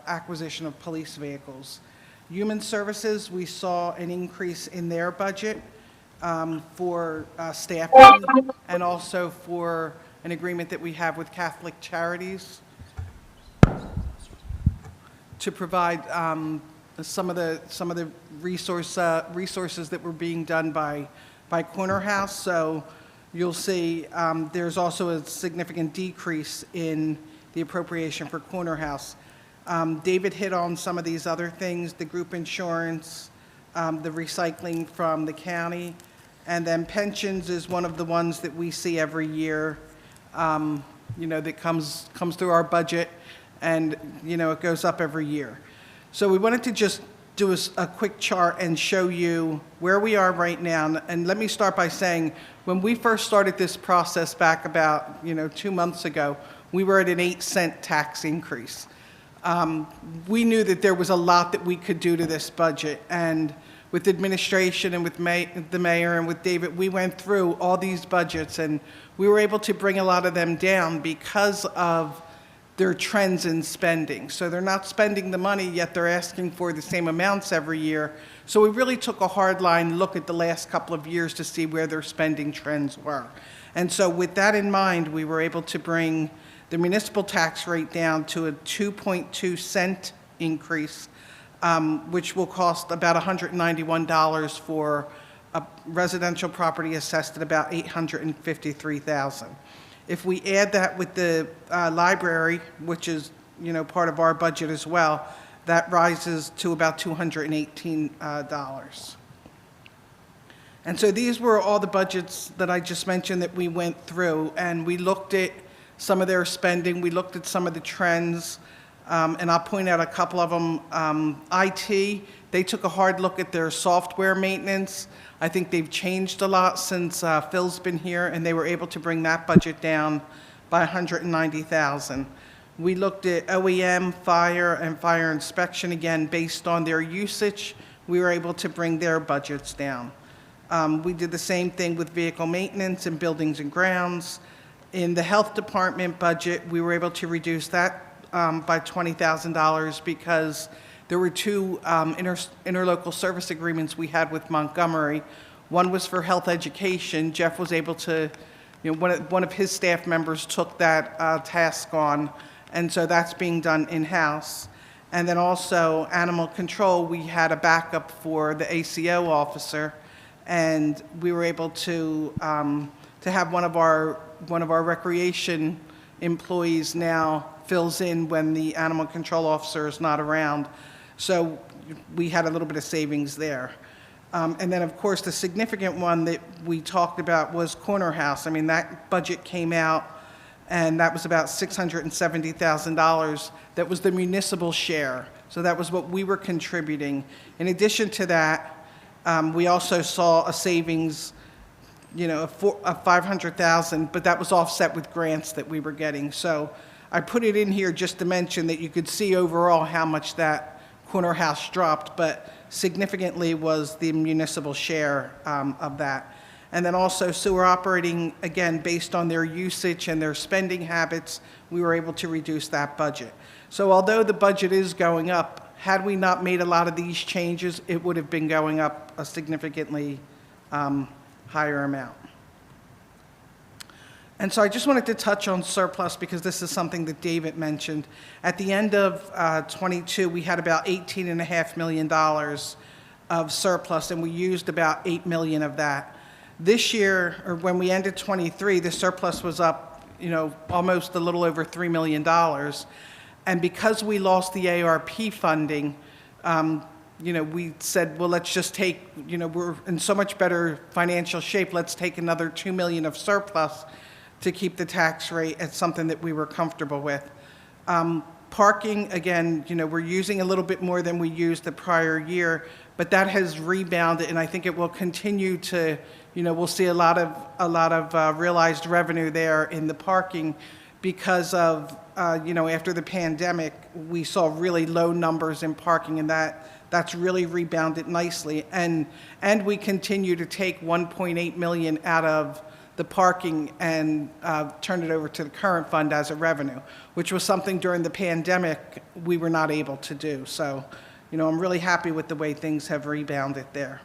acquisition of police vehicles. Human Services, we saw an increase in their budget for staffing and also for an agreement that we have with Catholic Charities to provide some of the resources that were being done by Corner House. So you'll see there's also a significant decrease in the appropriation for Corner House. David hit on some of these other things, the group insurance, the recycling from the county, And then pensions is one of the ones that we see every year, that comes through our budget, and, it goes up every year. So we wanted to just do a quick chart and show you where we are right now. And let me start by saying, when we first started this process back about, 2 months ago, we were at an 8-cent tax increase. We knew that there was a lot that we could do to this budget, and with administration and with the mayor and with David, we went through all these budgets, and we were able to bring a lot of them down because of their trends in spending. So they're not spending the money, yet they're asking for the same amounts every year. So we really took a hard line look at the last couple of years to see where their spending trends were. And so with that in mind, we were able to bring the municipal tax rate down to a 2.2 cent increase, which will cost about $191 for a residential property assessed at about $853,000. If we add that with the library, which is, part of our budget as well, that rises to about $218. And so these were all the budgets that I just mentioned that we went through, and we looked at some of their spending, we looked at some of the trends, and I'll point out a couple of them. IT, they took a hard look at their software maintenance. I think they've changed a lot since Phil's been here, and they were able to bring that budget down by $190,000. We looked at OEM, fire, and fire inspection. Again, based on their usage, we were able to bring their budgets down. We did the same thing with vehicle maintenance and buildings and grounds. In the health department budget, we were able to reduce that by $20,000 because there were two interlocal service agreements we had with Montgomery. One was for health education. Jeff was able to, one of his staff members took that task on, and so that's being done in-house. And then also animal control, we had a backup for the ACO officer, and we were able to have one of our recreation employees now fills in when the animal control officer is not around. So we had a little bit of savings there. And then, of course, the significant one that we talked about was Corner House. I mean, that budget came out, and that was about $670,000. That was the municipal share. So that was what we were contributing. In addition to that, we also saw a savings, of $500,000, but that was offset with grants that we were getting. So I put it in here just to mention that you could see overall how much that Corner House dropped, but significantly was the municipal share of that. And then also sewer operating, again, based on their usage and their spending habits, we were able to reduce that budget. So although the budget is going up, had we not made a lot of these changes, it would have been going up a significantly higher amount. And so I just wanted to touch on surplus because this is something that David mentioned. At the end of 22, we had about $18.5 million of surplus, and we used about $8 million of that. This year, or when we ended 23, the surplus was up, almost a little over $3 million. And because we lost the ARP funding, we said, well, let's just take, we're in so much better financial shape, let's take another $2 million of surplus to keep the tax rate at something that we were comfortable with. Parking, again, we're using a little bit more than we used the prior year, but that has rebounded, and I think it will continue to, we'll see a lot of realized revenue there in the parking because of, after the pandemic, we saw really low numbers in parking, and that's really rebounded nicely. And we continue to take $1.8 million out of the parking and turn it over to the current fund as a revenue, which was something during the pandemic we were not able to do. So, I'm really happy with the way things have rebounded there.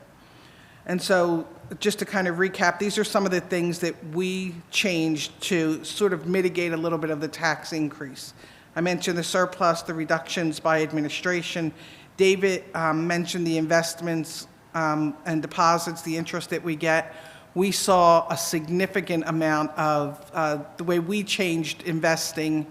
And so just to kind of recap, these are some of the things that we changed to sort of mitigate a little bit of the tax increase. I mentioned the surplus, the reductions by administration. David mentioned the investments and deposits, the interest that we get. We saw a significant amount of the way we changed investing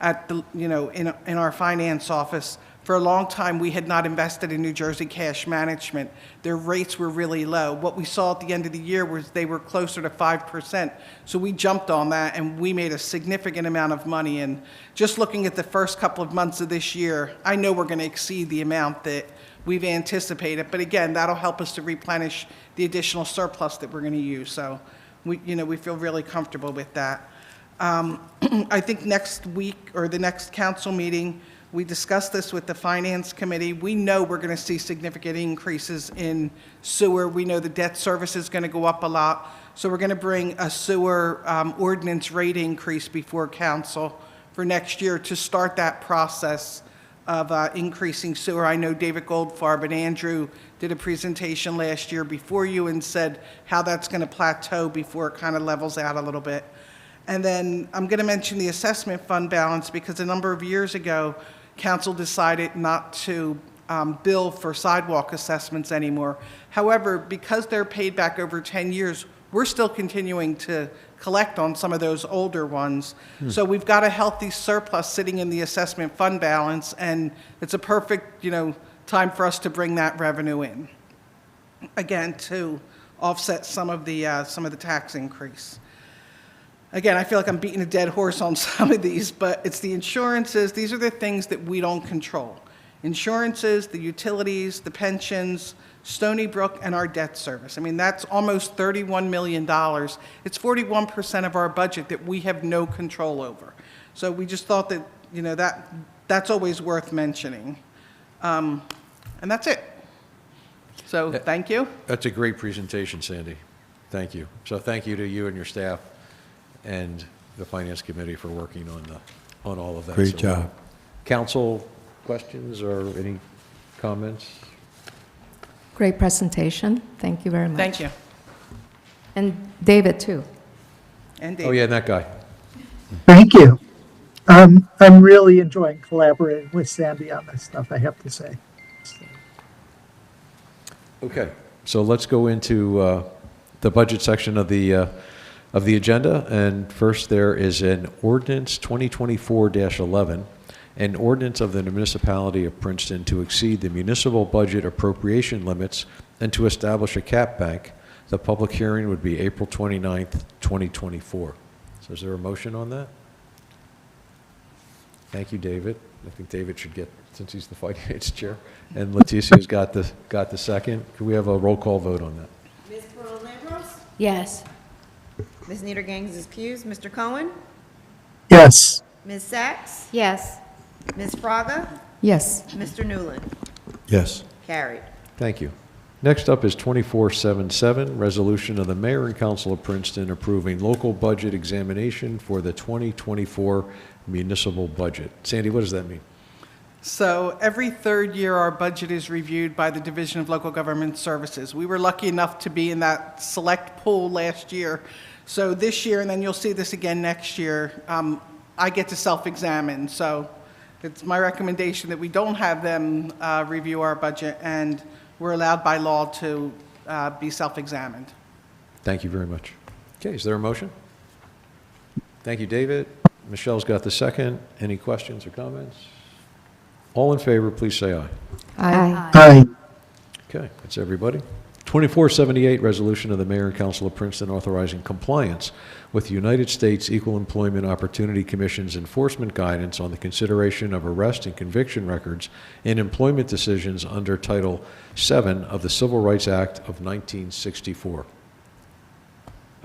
at the, in our finance office For a long time, we had not invested in New Jersey cash management. Their rates were really low. What we saw at the end of the year was they were closer to 5%. So we jumped on that, and we made a significant amount of money. And just looking at the first couple of months of this year, I know we're going to exceed the amount that we've anticipated. But again, that'll help us to replenish the additional surplus that we're going to use. So we feel really comfortable with that. I think next week or the next council meeting, we discussed this with the Finance Committee. We know we're going to see significant increases in sewer. We know the debt service is going to go up a lot. So we're going to bring a sewer ordinance rate increase before council for next year to start that process of increasing sewer. I know David Goldfarb and Andrew did a presentation last year before you and said how that's going to plateau before it kind of levels out a little bit. And then I'm going to mention the assessment fund balance because a number of years ago, council decided not to bill for sidewalk assessments anymore. However, because they're paid back over 10 years, we're still continuing to collect on some of those older ones. So we've got a healthy surplus sitting in the assessment fund balance, and it's a perfect, time for us to bring that revenue in. Again, to offset some of the tax increase. Again, I feel like I'm beating a dead horse on some of these, but it's the insurances. These are the things that we don't control. Insurances, the utilities, the pensions, Stony Brook, and our debt service. I mean, that's almost $31 million. It's 41% of our budget that we have no control over. So we just thought that, that's always worth mentioning. And that's it. So thank you. That's a great presentation, Sandy. Thank you. So thank you to you and your staff and the Finance Committee for working on all of that. Great job. Council questions or any comments? Great presentation. Thank you very much. Thank you. And David, too. And Dave. Oh, yeah, that guy. Thank you. I'm really enjoying collaborating with Sandy on this stuff, I have to say. Okay, so let's go into the budget section of the agenda. And first, there is an ordinance 2024-11, an ordinance of the municipality of Princeton to exceed the municipal budget appropriation limits and to establish a cap bank. The public hearing would be April 29th, 2024. So is there a motion on that? Thank you, David. I think David should get, since he's the finance chair. And Leticia's got the second. Can we have a roll call vote on that? Ms. Lambros? Yes. Ms. Niedergangs is Pews. Mr. Cohen? Yes. Ms. Sachs? Yes. Ms. Fraga? Yes. Mr. Newland? Yes. Carried. Thank you. Next up is 2477, resolution of the Mayor and Council of Princeton approving local budget examination for the 2024 municipal budget. Sandy, what does that mean? So every third year, our budget is reviewed by the Division of Local Government Services. We were lucky enough to be in that select pool last year. So this year, and then you'll see this again next year, I get to self-examine. So it's my recommendation that we don't have them review our budget, and we're allowed by law to be self-examined. Thank you very much. Okay, is there a motion? Thank you, David. Michelle's got the second. Any questions or comments? All in favor, please say aye. Aye. Aye. Okay, that's everybody. 2478, resolution of the Mayor and Council of Princeton authorizing compliance with the United States Equal Employment Opportunity Commission's enforcement guidance on the consideration of arrest and conviction records in employment decisions under Title VII of the Civil Rights Act of 1964.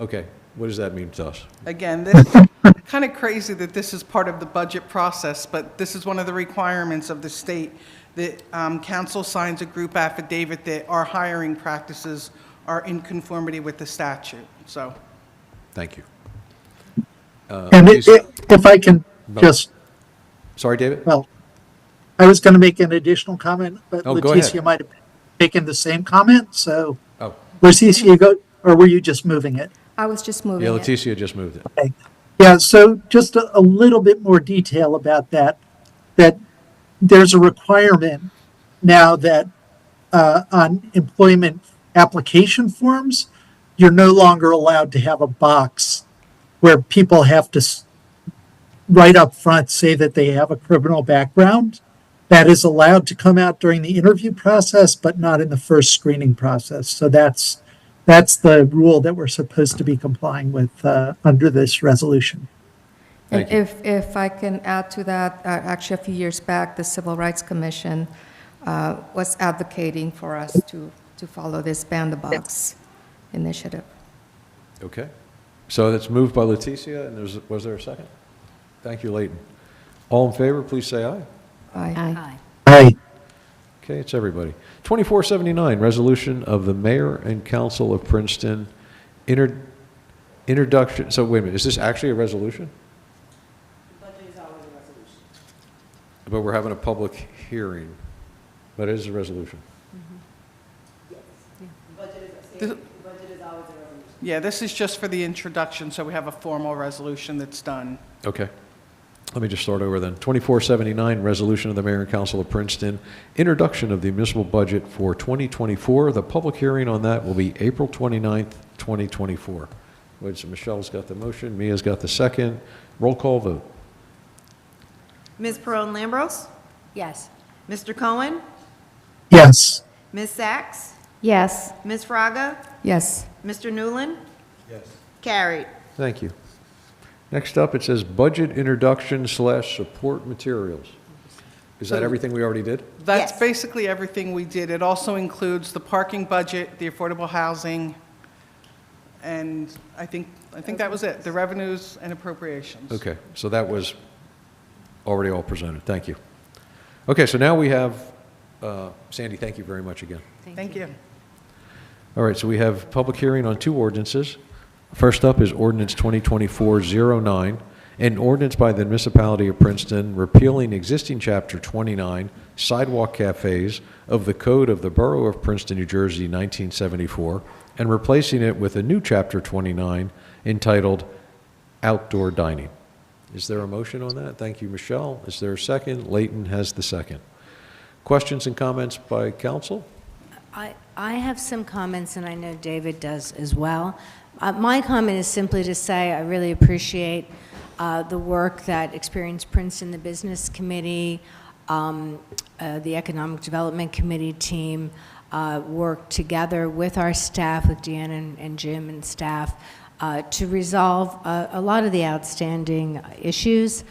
Okay, what does that mean to us? Again, this is kind of crazy that this is part of the budget process, but this is one of the requirements of the state that council signs a group affidavit that our hiring practices are in conformity with the statute. So, Thank you. And if I can just, Sorry, David? well, I was going to make an additional comment, but Oh, go ahead. Leticia might have taken the same comment. So, Oh, Leticia, go, or were you just moving it? I was just moving yeah, it. Leticia just moved it. Okay. Yeah, so just a little bit more detail about that there's a requirement now that on employment application forms, you're no longer allowed to have a box where people have to right up front say that they have a criminal background. that is allowed to come out during the interview process, but not in the first screening process. So that's the rule that we're supposed to be complying with under this resolution. And Thank you. if I can add to that, actually a few years back, the Civil Rights Commission was advocating for us to follow this ban the box initiative. Okay. So that's moved by Leticia, and was there a second? Thank you, Leighton. All in favor, please say aye. Aye. Aye. Okay, it's everybody. 2479, resolution of the mayor and council of Princeton, introduction, so wait a minute, is this actually a resolution? But we're having a public hearing, but it is a resolution. Yeah, this is just for the introduction, so we have a formal resolution that's done. Okay. Let me just start over then. 2479, resolution of the mayor and council of Princeton, introduction of the municipal budget for 2024. The public hearing on that will be April 29th, 2024. Which Michelle's got the motion, Mia's got the second. Roll call vote. Ms. Pearl Lambros? Yes. Mr. Cohen? Yes. Ms. Sachs? Yes. Ms. Fraga? Yes. Mr. Newland? Yes. Carried. Thank you. Next up, it says budget introduction / support materials. Is that everything we already did? That's Yes. basically everything we did. It also includes the parking budget, the affordable housing, and I think that was it, the revenues and appropriations. Okay, so that was already all presented. Thank you. Okay, so now we have, Sandy, thank you very much again. Thank you. All right, so we have public hearing on 2 ordinances. First up is ordinance 2024-09, an ordinance by the municipality of Princeton repealing existing chapter 29, sidewalk cafes of the Code of the Borough of Princeton, New Jersey, 1974, and replacing it with a new chapter 29 entitled outdoor dining. Is there a motion on that? Thank you, Michelle. Is there a second? Leighton has the second. Questions and comments by council? I have some comments, and I know David does as well. My comment is simply to say I really appreciate the work that Experience Princeton, the Business Committee, the Economic Development Committee team worked together with our staff, with Deanna and Jim and staff, to resolve a lot of the outstanding issues.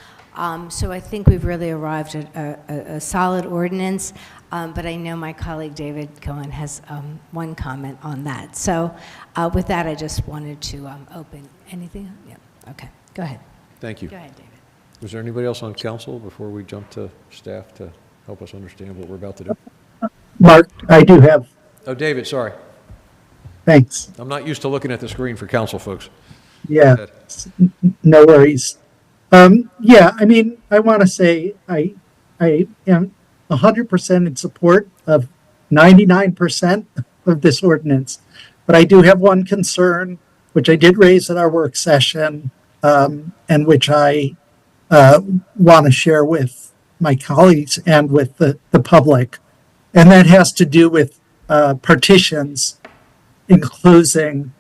So I think we've really arrived at a solid ordinance, but I know my colleague David Cohen has one comment on that. So with that, I just wanted to open. Anything? Yeah. Okay. Go ahead. Thank you. Go ahead, David. Was there anybody else on council before we jump to staff to help us understand what we're about to do? Mark, I do have. Oh, David, sorry. Thanks. I'm not used to looking at the screen for council folks. Yeah, Go no worries. Yeah, I mean, I want to say I am 100% in support of 99% of this ordinance, but I do have one concern, which I did raise at our work session, and which I want to share with my colleagues and with the public, and that has to do with partitions enclosing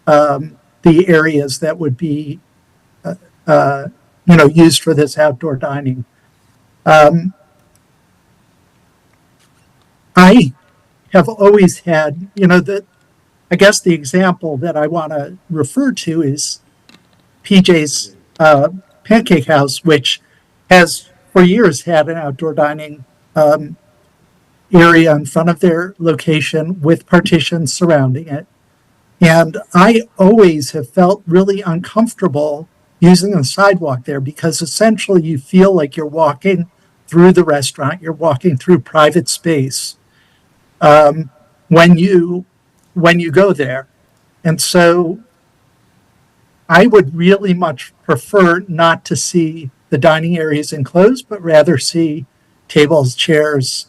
the areas that would be used for this outdoor dining. I have always had, I guess the example that I want to refer to is PJ's Pancake House, which has for years had an outdoor dining area in front of their location with partitions surrounding it. And I always have felt really uncomfortable using the sidewalk there because essentially you feel like you're walking through the restaurant, you're walking through private space when you go there. And so I would really much prefer not to see the dining areas enclosed, but rather see tables, chairs,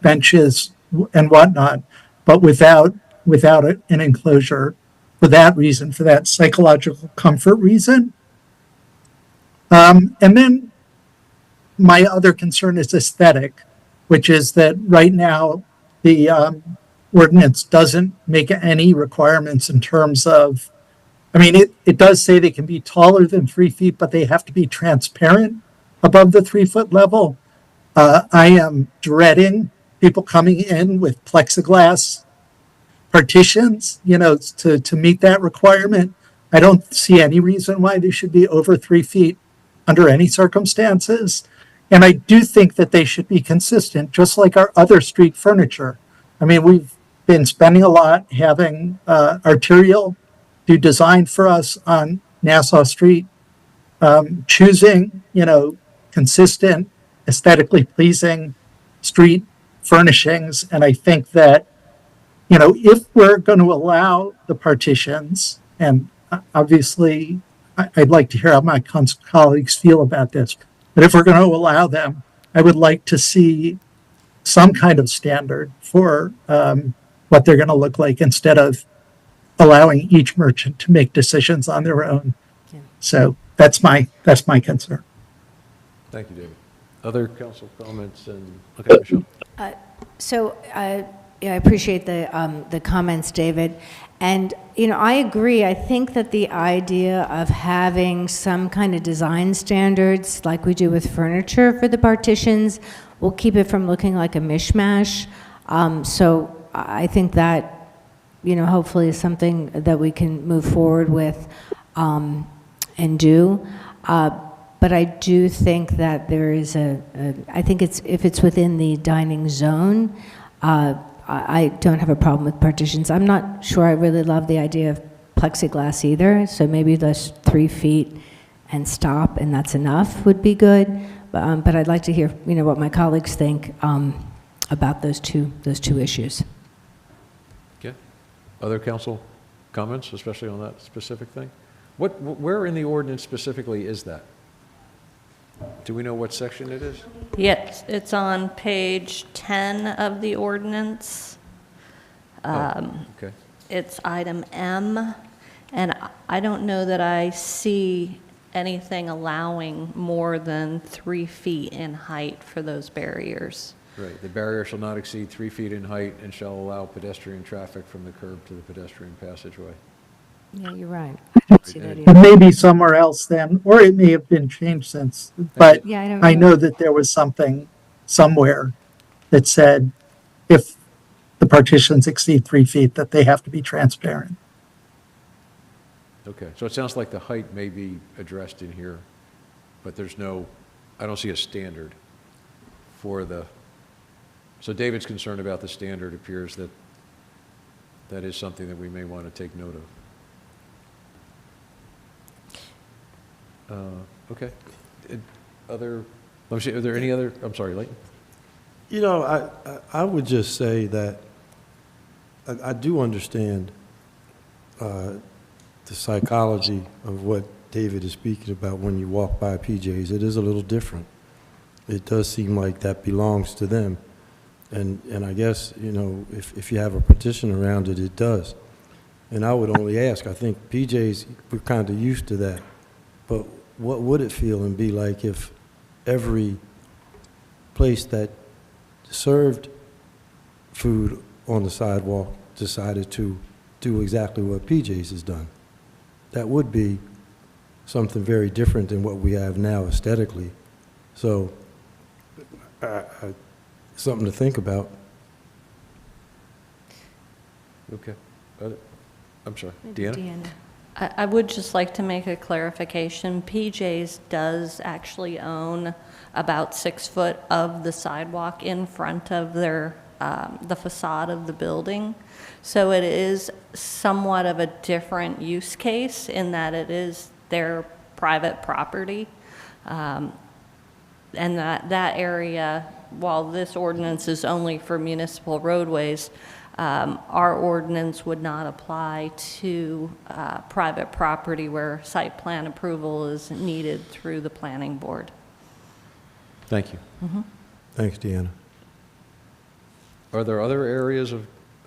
benches and whatnot, but without an enclosure for that reason, for that psychological comfort reason. And then my other concern is aesthetic, which is that right now the ordinance doesn't make any requirements in terms of, it does say they can be taller than 3 feet, but they have to be transparent above the 3 foot level. I am dreading people coming in with plexiglass partitions, to meet that requirement. I don't see any reason why they should be over 3 feet under any circumstances. And I do think that they should be consistent, just like our other street furniture. I mean, we've been spending a lot having Arterial do design for us on Nassau Street, choosing, consistent, aesthetically pleasing street furnishings. And I think that if we're going to allow the partitions, and obviously I'd like to hear how my colleagues feel about this, but if we're going to allow them, I would like to see some kind of standard for what they're going to look like instead of allowing each merchant to make decisions on their own. So that's my concern. Thank you, David. Other council comments? And okay, Michelle. Yeah, I appreciate the comments, David. And, I agree. I think that the idea of having some kind of design standards like we do with furniture for the partitions will keep it from looking like a mishmash. So I think that, hopefully is something that we can move forward with and do. But I do think that there is I think if it's within the dining zone, I don't have a problem with partitions. I'm not sure I really love the idea of plexiglass either, so maybe those 3 feet and stop, and that's enough would be good. But I'd like to hear, what my colleagues think about those two issues. Okay. Other council comments, especially on that specific thing? Where in the ordinance specifically is that? Do we know what section it is? Yes, it's on page 10 of the ordinance. Okay. It's item M, and I don't know that I see anything allowing more than 3 feet in height for those barriers. Right. The barrier shall not exceed 3 feet in height and shall allow pedestrian traffic from the curb to the pedestrian passageway. Yeah, you're right. I don't see that either. It may be somewhere else then, or it may have been changed since. But Yeah, I know that there was something somewhere that said if the partitions exceed 3 feet, that they have to be transparent. Okay, so it sounds like the height may be addressed in here, but I don't see a standard for so David's concerned about the standard. Appears that is something that we may want to take note of. Okay. Let me see, are there any other, I'm sorry, Leighton? I would just say that I do understand the psychology of what David is speaking about when you walk by PJ's. It is a little different. It does seem like that belongs to them. And I guess, if you have a petition around it, it does. And I would only ask, I think PJ's, we're kind of used to that. But what would it feel and be like if every place that served food on the sidewalk decided to do exactly what PJ's has done? That would be something very different than what we have now aesthetically. So, something to think about. Okay. I'm sorry, Deanna? I would just like to make a clarification. PJ's does actually own about 6 foot of the sidewalk in front of their the facade of the building. So it is somewhat of a different use case in that it is their private property. And that area, while this ordinance is only for municipal roadways, our ordinance would not apply to private property where site plan approval is needed through the planning board. Thank you. Mm-hmm. Thanks, Deanna. Are there other areas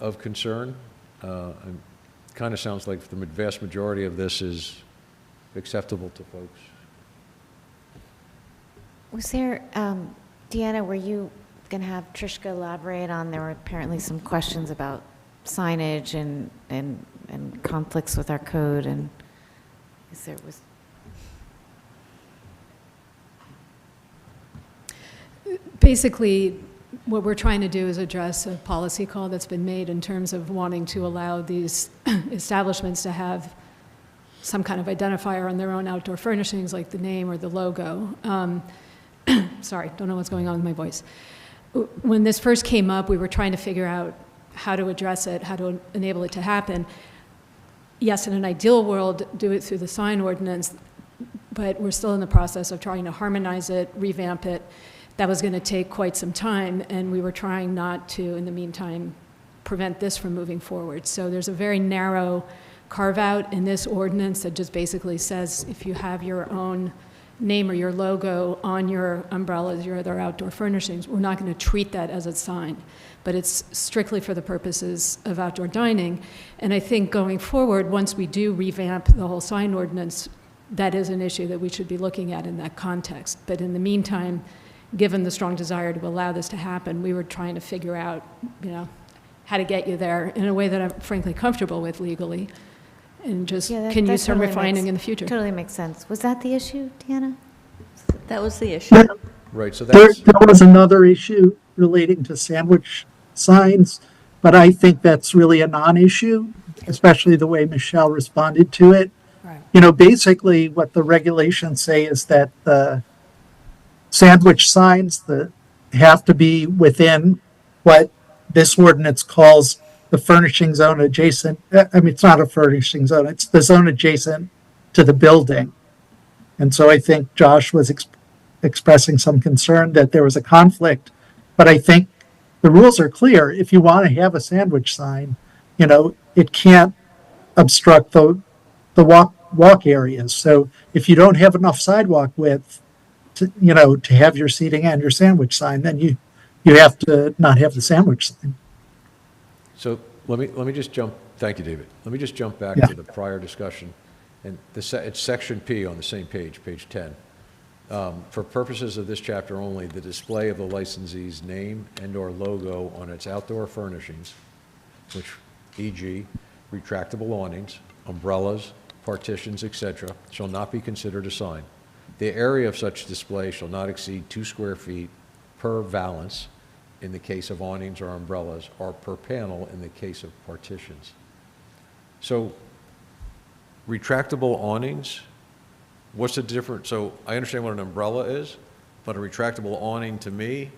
of concern? It kind of sounds like the vast majority of this is acceptable to folks. Was there, Deanna, were you going to have Trishka elaborate on, there were apparently some questions about signage and conflicts with our code, and Basically, what we're trying to do is address a policy call that's been made in terms of wanting to allow these establishments to have some kind of identifier on their own outdoor furnishings, like the name or the logo. Sorry, don't know what's going on with my voice. When this first came up, we were trying to figure out how to address it, how to enable it to happen. Yes, in an ideal world, do it through the sign ordinance, but we're still in the process of trying to harmonize it, revamp it. That was going to take quite some time, and we were trying not to, in the meantime, prevent this from moving forward. So there's a very narrow carve-out in this ordinance that just basically says if you have your own name or your logo on your umbrellas, your other outdoor furnishings, we're not going to treat that as a sign. But it's strictly for the purposes of outdoor dining. And I think going forward, once we do revamp the whole sign ordinance, that is an issue that we should be looking at in that context. But in the meantime, given the strong desire to allow this to happen, we were trying to figure out, how to get you there in a way that I'm frankly comfortable with legally, and just can use some refining in the future. Totally makes sense. Was that the issue, Deanna? That was the issue. Right, so There that's, was another issue relating to sandwich signs, but I think that's really a non-issue, especially the way Michelle responded to it. Right. Basically what the regulations say is that the sandwich signs that have to be within what this ordinance calls the furnishing zone adjacent. It's not a furnishing zone, it's the zone adjacent to the building. And so I think Josh was expressing some concern that there was a conflict, but I think the rules are clear. If you want to have a sandwich sign, it can't obstruct the walk areas. So if you don't have enough sidewalk width to have your seating and your sandwich sign, then you have to not have the sandwich sign. so let me just jump, thank you, David. Let me just jump back Yeah. to the prior discussion. And it's section P on the same page 10. For purposes of this chapter only, the display of the licensee's name and/or logo on its outdoor furnishings, which, e.g., retractable awnings, umbrellas, partitions, etc., shall not be considered a sign. The area of such display shall not exceed 2 square feet per valance in the case of awnings or umbrellas, or per panel in the case of partitions. So, retractable awnings, what's the difference? So I understand what an umbrella is, but a retractable awning to me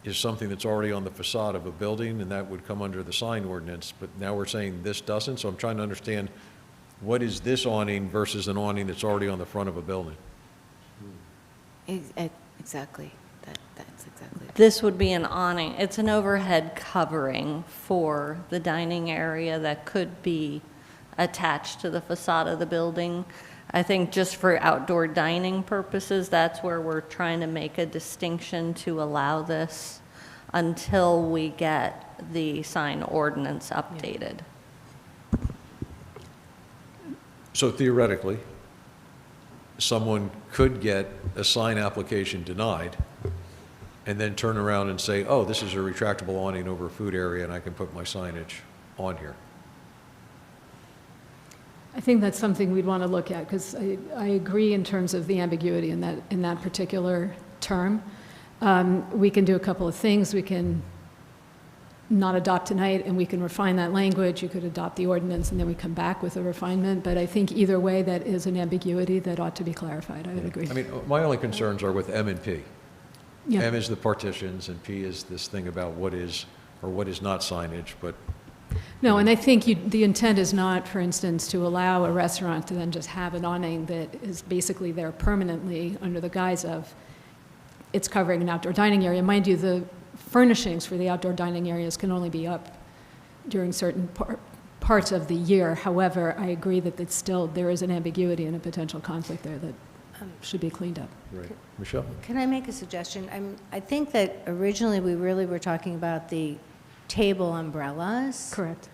is something that's already on the facade of a building, and that would come under the sign ordinance. But now we're saying this doesn't, so I'm trying to understand what is this awning versus an awning that's already on the front of a building? Exactly. That's exactly. This would be an awning. It's an overhead covering for the dining area that could be attached to the facade of the building. I think just for outdoor dining purposes, that's where we're trying to make a distinction to allow this until we get the sign ordinance updated. So theoretically, someone could get a sign application denied and then turn around and say, oh, this is a retractable awning over a food area and I can put my signage on here. I think that's something we'd want to look at, because I agree in terms of the ambiguity in that particular term. We can do a couple of things. We can not adopt tonight, and we can refine that language. You could adopt the ordinance, and then we come back with a refinement. But I think either way, that is an ambiguity that ought to be clarified. I would agree. I mean, my only concerns are with M and P. Yeah. M is the partitions, and P is this thing about what is or what is not signage, but No, and I think the intent is not, for instance, to allow a restaurant to then just have an awning that is basically there permanently under the guise of it's covering an outdoor dining area. Mind you, the furnishings for the outdoor dining areas can only be up during certain parts of the year. However, I agree that there is an ambiguity and a potential conflict there that should be cleaned up. right. Michelle? Can I make a suggestion? I think that originally we really were talking about the table umbrellas. Correct.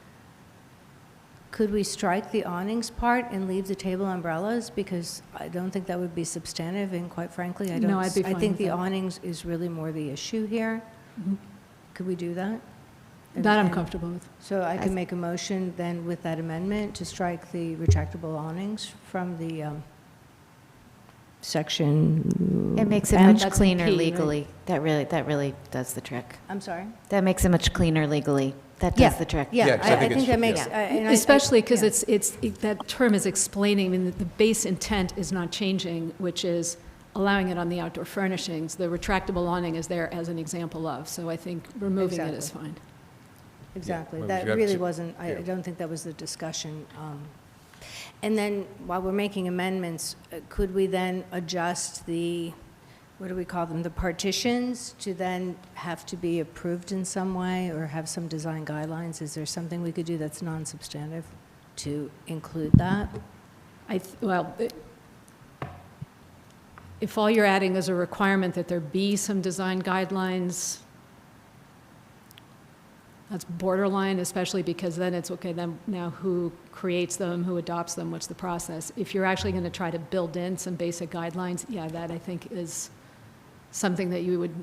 Could we strike the awnings part and leave the table umbrellas? Because I don't think that would be substantive, and quite frankly, I don't. No, I'd be fine I think with the that. awnings is really more the issue here. Mhm. Could we do that? That I'm And- comfortable with. So I can make a motion then with that amendment to strike the retractable awnings from the section to. It makes it M? much That's cleaner P, right? legally. That really does the trick. I'm sorry? That makes it much cleaner legally. That Yeah, does the trick. Yeah, Yeah, 'cause I I think think it's- that makes. yeah. and Especially because yeah. that term is explaining, I mean, the base intent is not changing, which is allowing it on the outdoor furnishings. The retractable awning is there as an example of, so I think removing it is Exactly. fine. Exactly. Yeah, well, That you have really to- wasn't, I yeah. don't think that was the discussion. And then, while we're making amendments, could we then adjust the, what do we call them, the partitions to then have to be approved in some way or have some design guidelines? Is there something we could do that's non-substantive to include that? If all you're adding is a requirement that there be some design guidelines, that's borderline, especially because then it's, okay, then now who creates them, who adopts them, what's the process? If you're actually going to try to build in some basic guidelines, yeah, that I think is something that you would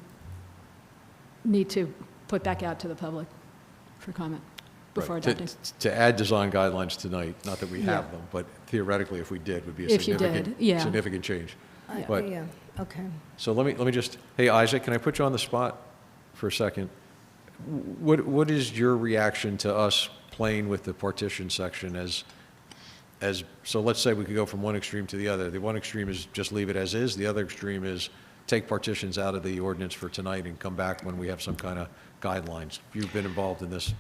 need to put back out to the public for comment before Right. adopting. To add design guidelines tonight, not that we Yeah. have them, but theoretically, if we did, would be a If you did, significant, yeah. significant change. But, Yeah, okay. so let me just, hey, Isaac, can I put you on the spot for a second? What is your reaction to us playing with the partition section so let's say we could go from one extreme to the other. The one extreme is just leave it as is. The other extreme is take partitions out of the ordinance for tonight and come back when we have some kind of guidelines. You've been involved in this.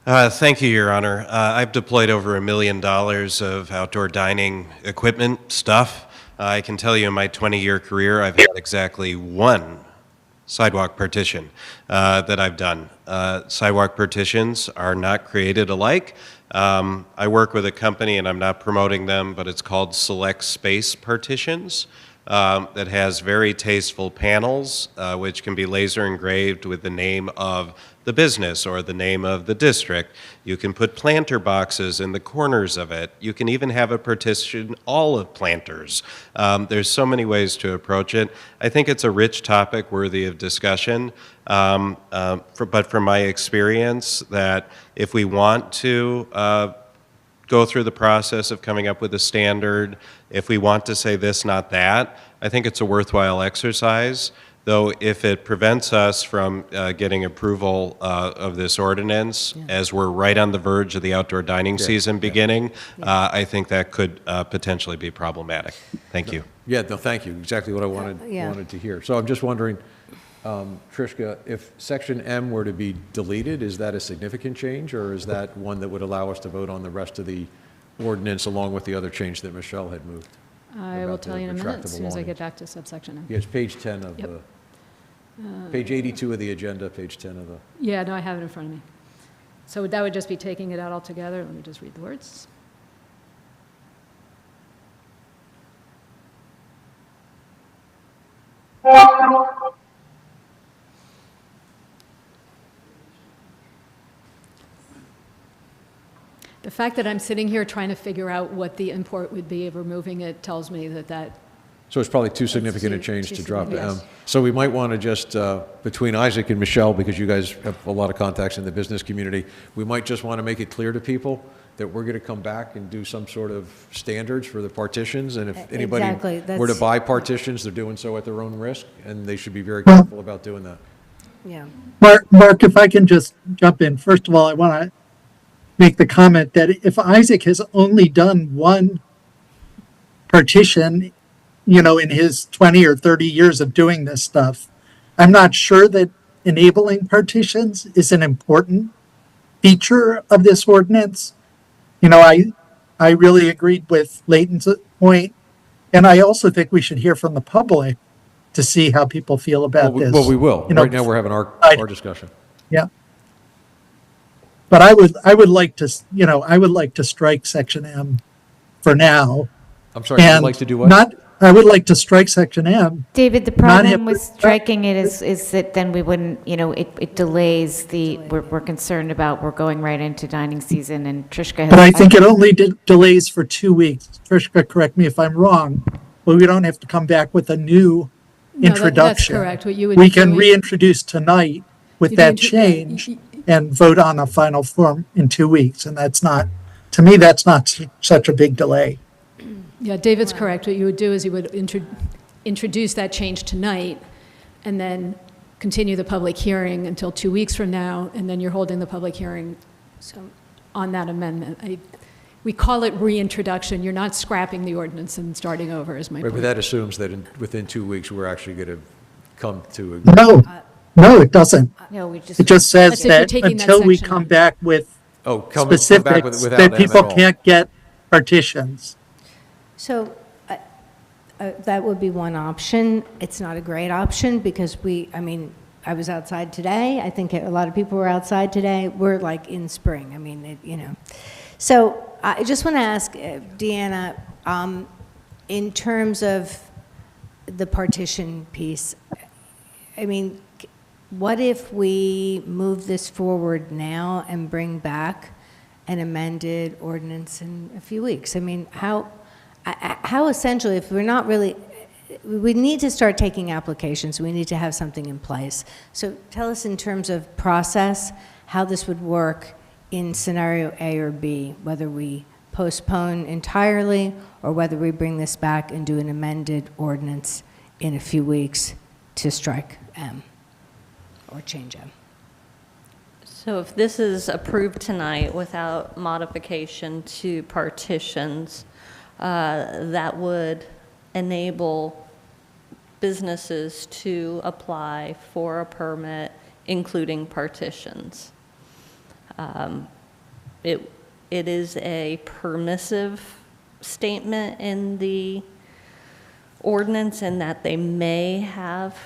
Thank you, Your Honor. I've deployed over $1 million of outdoor dining equipment stuff. I can tell you in my 20-year career, I've had exactly one sidewalk partition that I've done. Sidewalk partitions are not created alike. I work with a company, and I'm not promoting them, but it's called Select Space Partitions. That has very tasteful panels, which can be laser engraved with the name of the business or the name of the district. You can put planter boxes in the corners of it. You can even have a partition all of planters. There's so many ways to approach it. I think it's a rich topic worthy of discussion. But from my experience, that if we want to go through the process of coming up with a standard, if we want to say this, not that, I think it's a worthwhile exercise. Though if it prevents us from getting approval of this ordinance, as we're right on the verge of the outdoor dining season beginning, I think that could potentially be problematic. Thank you. Yeah, no, thank you. Exactly what I wanted to hear. So I'm just wondering, Trishka, if section M were to be deleted, is that a significant change, or is that one that would allow us to vote on the rest of the ordinance along with the other change that Michelle had moved? I will about tell the you in a minute, as retractable soon as I awnings? get back to subsection M. Yeah, it's page 10 of Yep. the, page 82 of the agenda, page 10 of the. Yeah, no, I have it in front of me. So that would just be taking it out altogether. Let me just read the words. The fact that I'm sitting here trying to figure out what the import would be of removing it tells me that So it's probably too significant a too- change too to drop to significant, M. yes. So we might want to just, between Isaac and Michelle, because you guys have a lot of contacts in the business community, we might just want to make it clear to people that we're going to come back and do some sort of standards for the partitions, and if anybody Exactly, were to that's- buy partitions, they're doing so at their own risk, and they should be very careful about doing that. Yeah. Mark, if I can just jump in. First of all, I want to make the comment that if Isaac has only done one partition, in his 20 or 30 years of doing this stuff, I'm not sure that enabling partitions is an important feature of this ordinance. I really agreed with Leighton's point, and I also think we should hear from the public to see how people feel about this. Well, we will. Right now, we're having our discussion. Yeah. But I would like to strike section M for now. I'm sorry, you'd like to do what? I would like to strike section M. David, the Not problem have- with striking it is that then we wouldn't, it delays we're concerned about, we're going right into dining season, and Trishka has. But I think it only delays for 2 weeks. Trishka, correct me if I'm wrong, but we don't have to come back with a new introduction. That's correct. What you would We be can doing- reintroduce tonight with You'd that intro- change and vote on a final form in 2 weeks. And to me, that's not such a big delay. Yeah, David's correct. What you would do is you would introduce that change tonight and then continue the public hearing until 2 weeks from now, and then you're holding the public hearing on that amendment. We call it reintroduction. You're not scrapping the ordinance and starting over, is my Right, point. but that assumes that within 2 weeks, we're actually going to come to a... No, it doesn't. No, we just. It just says That's if you're that taking that until we section come out. back with come back specifics, without that them people at all. can't get partitions. So that would be one option. It's not a great option because I was outside today. I think a lot of people were outside today. We're like in spring. I mean, So I just want to ask Deanna, in terms of the partition piece, I mean, what if we move this forward now and bring back an amended ordinance in a few weeks? I mean, how essentially, if we're not really, we need to start taking applications. We need to have something in place. So tell us in terms of process, how this would work in scenario A or B, whether we postpone entirely or whether we bring this back and do an amended ordinance in a few weeks to strike M or change M. So if this is approved tonight without modification to partitions, that would enable businesses to apply for a permit, including partitions. It is a permissive statement in the ordinance in that they may have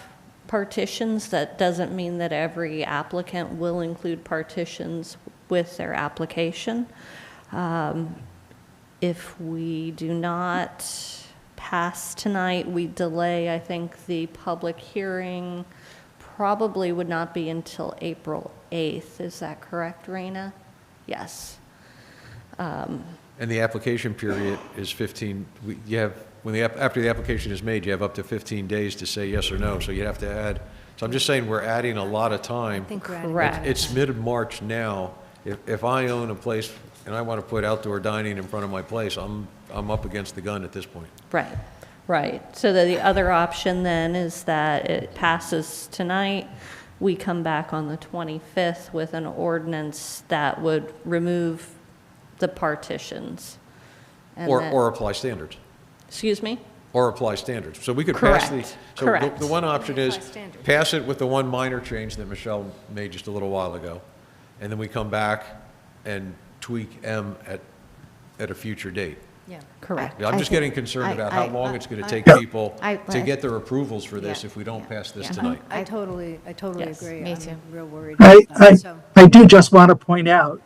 partitions. That doesn't mean that every applicant will include partitions with their application. If we do not pass tonight, we delay, I think, the public hearing probably would not be until April 8th. Is that correct, Raina? Yes. And the application period is 15, after the application is made, you have up to 15 days to say yes or no, so you have to add, so I'm just saying we're adding a lot of time. Correct. It's mid-March now. If I own a place and I want to put outdoor dining in front of my place, I'm up against the gun at this point. Right, right. So the other option then is that it passes tonight. We come back on the 25th with an ordinance that would remove the partitions. And then- Or apply standards. Excuse me? Or apply standards. So we could pass the... Correct, So correct. the one option is pass it with the one minor change that Michelle made just a little while ago, and then we come back and tweak M at a future date. Yeah. Correct. I'm just I getting think- concerned about how long it's going to take Yeah. people to get their approvals for this if we don't pass this tonight. I totally Yes, agree. me I'm too. real worried about that. So- I do just want to point out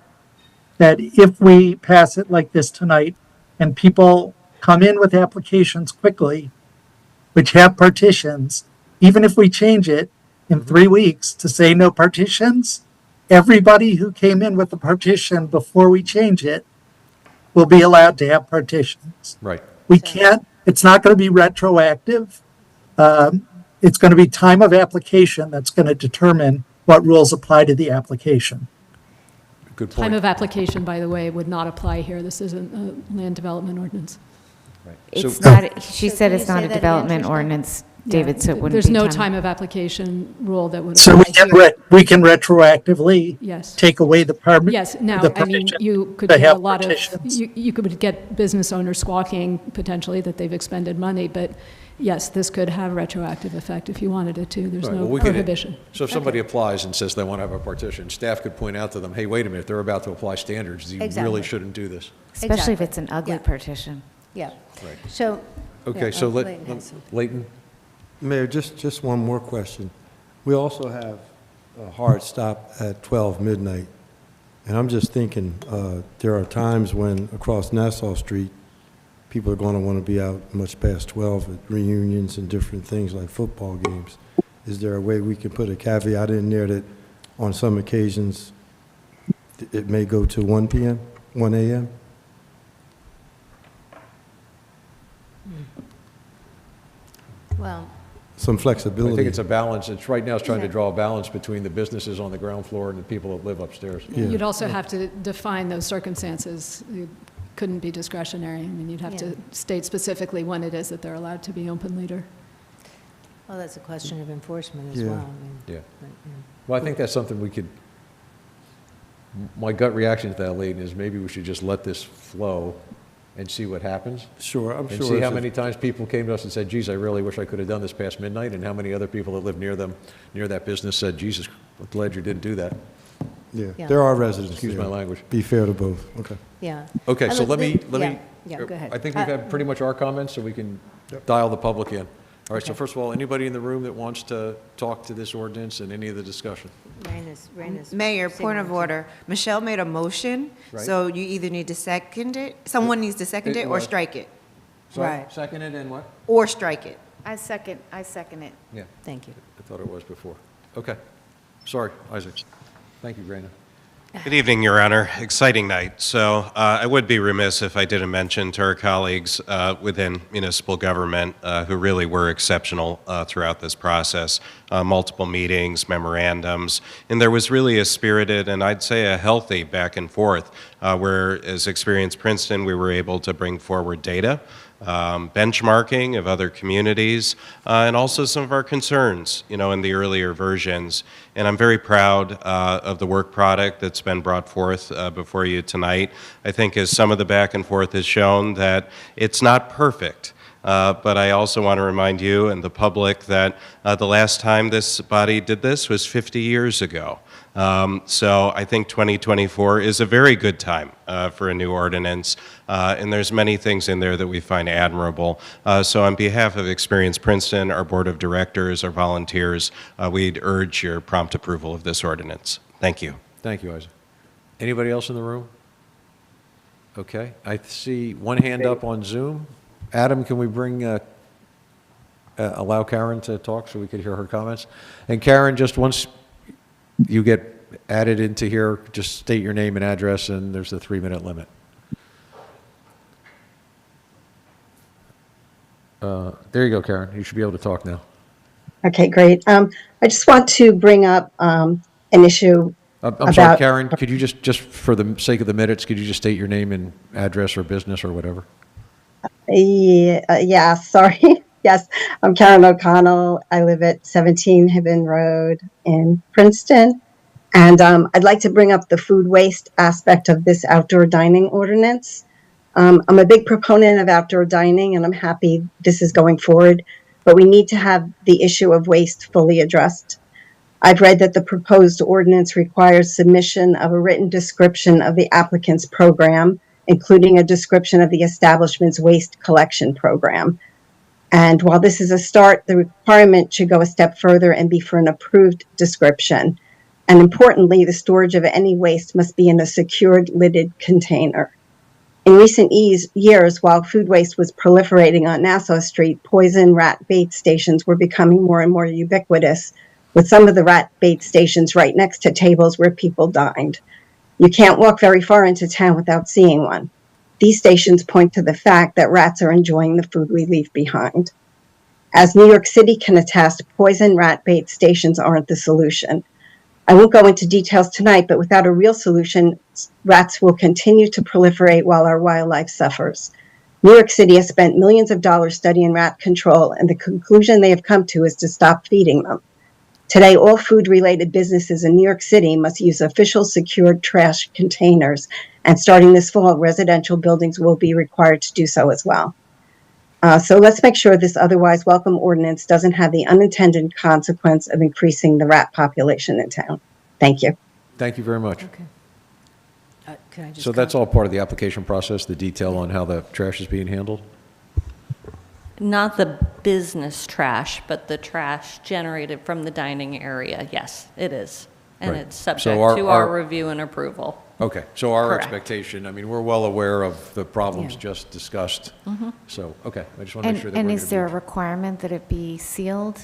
that if we pass it like this tonight and people come in with applications quickly, which have partitions, even if we change it in 3 weeks to say no partitions, everybody who came in with the partition before we change it will be allowed to have partitions. Right. We can't, it's not going to be retroactive. It's going to be time of application that's going to determine what rules apply to the application. Good Time point. of application, by the way, would not apply here. This isn't a land development ordinance. Right. It's So- not, she So said can it's you not say a that again, development Trishna? ordinance, Yeah, David, so it wouldn't be There's no time of application rule that would So apply here. we can retroactively Yes. take away the permit. Yes, now, the I mean, permission you could to get a have lot of, partitions. you could get business owners squawking potentially that they've expended money, but yes, this could have retroactive effect if you wanted it to. There's Right, no well, we could- prohibition. So if somebody applies and says they want to have a partition, staff could point out to them, hey, wait a minute, they're about to apply standards. You Exactly. really shouldn't do this. Especially if Exactly. it's an ugly Yeah. partition. Yeah. Right. So. Okay, yeah, so Leighton has some. Leighton? Mayor, just one more question. We also have a hard stop at 12 midnight. And I'm just thinking, there are times when across Nassau Street, people are going to want to be out much past 12 at reunions and different things like football games. Is there a way we can put a caveat in there that on some occasions it may go to 1 p.m., 1 a.m.? Well, Some I flexibility. think it's a balance. It's right now it's trying to draw a balance between the businesses on the ground floor and the people that live upstairs. Yeah. You'd also have to define those circumstances. It couldn't be discretionary. I mean, you'd have Yeah. to state specifically when it is that they're allowed to be open later. Well, that's a question of enforcement as Yeah. well. I mean, Yeah. but, Well, I think that's something we could, my gut reaction to that, Leighton, is maybe we should just let this flow and see what happens. Sure, I'm And sure. see how it's a- many times people came to us and said, geez, I really wish I could have done this past midnight, and how many other people that live near them, near that business said, Jesus, I'm glad you didn't do that. Yeah, Yeah. there are residents. Excuse my there. language. Be fair to both. Okay. yeah. Okay, so let me, Yeah, go ahead. I think we've had pretty much our comments, so we can dial the public in. All right, so first of all, anybody in the room that wants to talk to this ordinance and any of the discussion? Raina's Mayor, point of signaling. order. Michelle made a motion, Right. so you either need to second it, someone needs to second It it, or was. strike it, So, Right. second it and what? or strike it. I second it. Yeah, Thank you. I thought it was before. Okay. Sorry, Isaac. Thank you, Raina. Good evening, Your Honor. Exciting night. So I would be remiss if I didn't mention to our colleagues within municipal government who really were exceptional throughout this process. Multiple meetings, memorandums, and there was really a spirited and I'd say a healthy back and forth where, as experienced Princeton, we were able to bring forward data, benchmarking of other communities, and also some of our concerns, in the earlier versions. And I'm very proud of the work product that's been brought forth before you tonight. I think as some of the back and forth has shown that it's not perfect. But I also want to remind you and the public that the last time this body did this was 50 years ago. So I think 2024 is a very good time for a new ordinance, and there's many things in there that we find admirable. So on behalf of Experience Princeton, our board of directors, our volunteers, we'd urge your prompt approval of this ordinance. Thank you. Thank you, Isaac. Anybody else in the room? Okay, I see one hand up on Zoom. Adam, can we allow Karen to talk so we could hear her comments? And Karen, just once you get added into here, just state your name and address, and there's a 3-minute limit. There you go, Karen. You should be able to talk now. Okay, great. I just want to bring up an issue I'm sorry, Karen, could you just for the sake of the minutes, could you just state your name and address or business or whatever? Yeah, sorry. Yes, I'm Karen O'Connell. I live at 17 Hibben Road in Princeton. And I'd like to bring up the food waste aspect of this outdoor dining ordinance. I'm a big proponent of outdoor dining, and I'm happy this is going forward. But we need to have the issue of waste fully addressed. I've read that the proposed ordinance requires submission of a written description of the applicant's program, including a description of the establishment's waste collection program. And while this is a start, the requirement should go a step further and be for an approved description. And importantly, the storage of any waste must be in a secured lidded container. In recent years, while food waste was proliferating on Nassau Street, poison rat bait stations were becoming more and more ubiquitous, with some of the rat bait stations right next to tables where people dined. You can't walk very far into town without seeing one. These stations point to the fact that rats are enjoying the food we leave behind. As New York City can attest, poison rat bait stations aren't the solution. I won't go into details tonight, but without a real solution, rats will continue to proliferate while our wildlife suffers. New York City has spent millions of dollars studying rat control, and the conclusion they have come to is to stop feeding them. Today, all food-related businesses in New York City must use official secured trash containers, and starting this fall, residential buildings will be required to do so as well. So let's make sure this otherwise welcome ordinance doesn't have the unintended consequence of increasing the rat population in town. Thank you. Thank you very much. Okay. Can I just So that's all part of the application process, the detail on how the trash is being handled? Not the business trash, but the trash generated from the dining area. Yes, it is. And Right. it's subject So to our review and approval. Okay, so our Correct. expectation, I mean, we're well aware of the problems Yeah. just discussed. Mhm. So, okay, I just want to make sure that And we're is gonna there a be- requirement that it be sealed?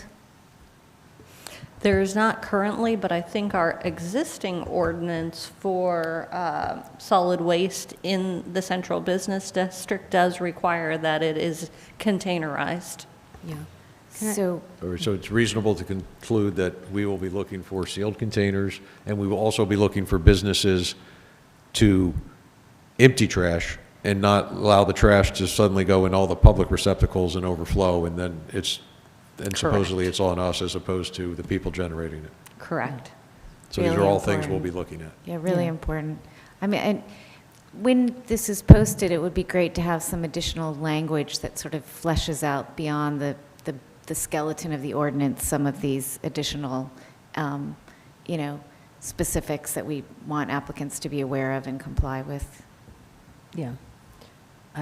There is not currently, but I think our existing ordinance for solid waste in the central business district does require that it is containerized. Yeah. So, All right, so it's reasonable to conclude that we will be looking for sealed containers, and we will also be looking for businesses to empty trash and not allow the trash to suddenly go in all the public receptacles and overflow, and then it's And supposedly it's on us as opposed to the people generating it. Correct. So these are Really all things we'll important. be looking at. Yeah, really important. I mean, and when this is posted, it would be great to have some additional language that sort of fleshes out beyond the skeleton of the ordinance, some of these additional, specifics that we want applicants to be aware of and comply with. Yeah.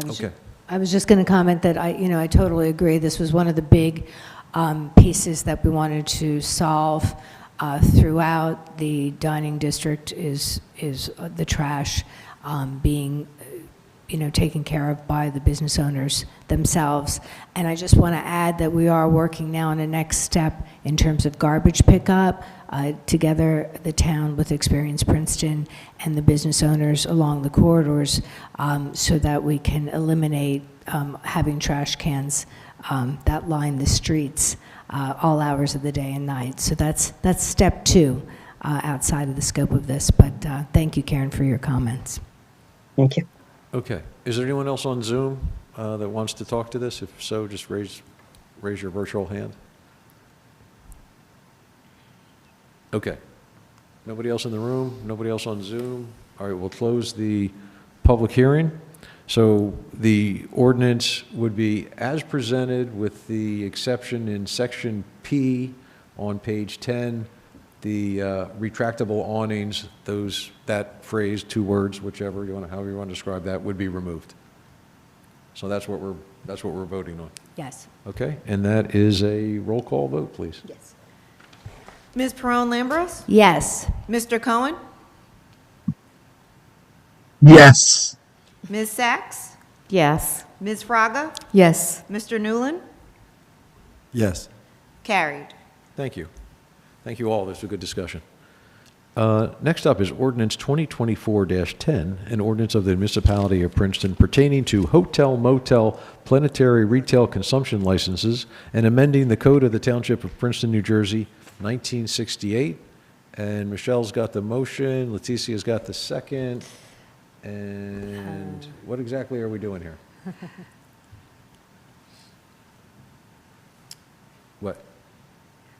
Okay. I was just going to comment that I totally agree. This was one of the big pieces that we wanted to solve throughout the dining district is the trash being taken care of by the business owners themselves. And I just want to add that we are working now on a next step in terms of garbage pickup, together the town with Experience Princeton and the business owners along the corridors, so that we can eliminate having trash cans that line the streets all hours of the day and night. So that's step 2 outside of the scope of this. But thank you, Karen, for your comments. Thank you. Okay. Is there anyone else on Zoom that wants to talk to this? If so, just raise your virtual hand. Okay. Nobody else in the room? Nobody else on Zoom? All right, we'll close the public hearing. So the ordinance would be as presented with the exception in section P on page 10, the retractable awnings, that phrase, 2 words, however you want to describe that, would be removed. So that's what we're voting on. Yes. Okay, and that is a roll call vote, please. Yes. Ms. Perone-Lambros? Yes. Mr. Cohen? Yes. Ms. Sachs? Yes. Ms. Fraga? Yes. Mr. Newland? Yes. Carried. Thank you. Thank you all. This was a good discussion. Next up is ordinance 2024-10, an ordinance of the municipality of Princeton pertaining to hotel, motel, planetary retail consumption licenses and amending the code of the Township of Princeton, New Jersey, 1968. And Michelle's got the motion, Leticia's got the second. And what exactly are we doing here? What?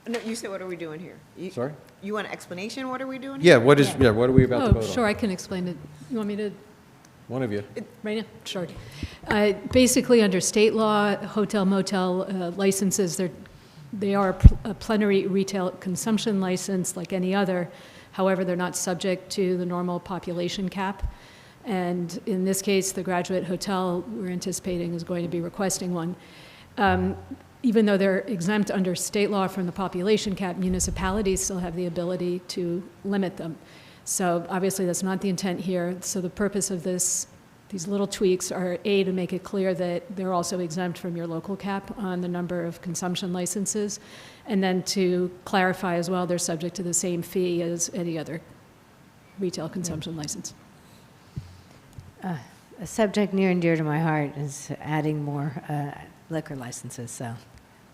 No, you said, what are we doing here? Sorry? You want an explanation? What are we doing Yeah, here? what are we about to vote on? Sure, I can explain it. You want me to? One of you. Right now? Sure. Basically, under state law, hotel, motel licenses, they are a plenary retail consumption license like any other. However, they're not subject to the normal population cap. And in this case, the Graduate Hotel, we're anticipating, is going to be requesting one. Even though they're exempt under state law from the population cap, municipalities still have the ability to limit them. So obviously, that's not the intent here. So the purpose of these little tweaks are, A, to make it clear that they're also exempt from your local cap on the number of consumption licenses, and then to clarify as well, they're subject to the same fee as any other retail consumption license. A subject near and dear to my heart is adding more liquor licenses. So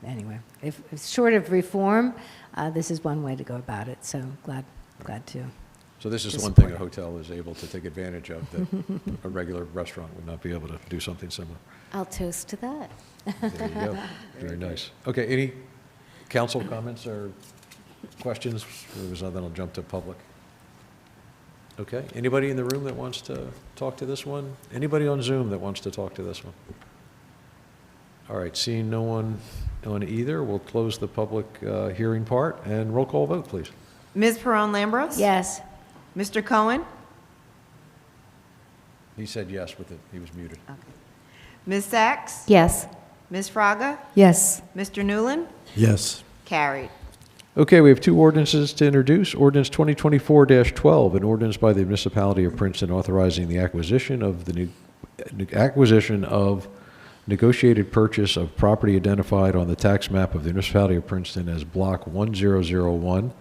anyway, if short of reform, this is one way to go about it. So glad to. So this is to one support thing a it. hotel is able to take advantage of that a regular restaurant would not be able to do something similar. I'll toast to that. There you go. Very nice. Okay, any council comments or questions? There was nothing, I'll jump to public. Okay, anybody in the room that wants to talk to this one? Anybody on Zoom that wants to talk to this one? All right, seeing no one on either, we'll close the public hearing part and roll call vote, please. Ms. Perone-Lambros? Yes. Mr. Cohen? He said yes with it, he was muted. Ms. Sachs? Yes. Ms. Fraga? Yes. Mr. Newland? Yes. Carried. Okay, we have 2 ordinances to introduce. Ordinance 2024-12, an ordinance by the municipality of Princeton authorizing the acquisition of negotiated purchase of property identified on the tax map of the municipality of Princeton as Block 1001,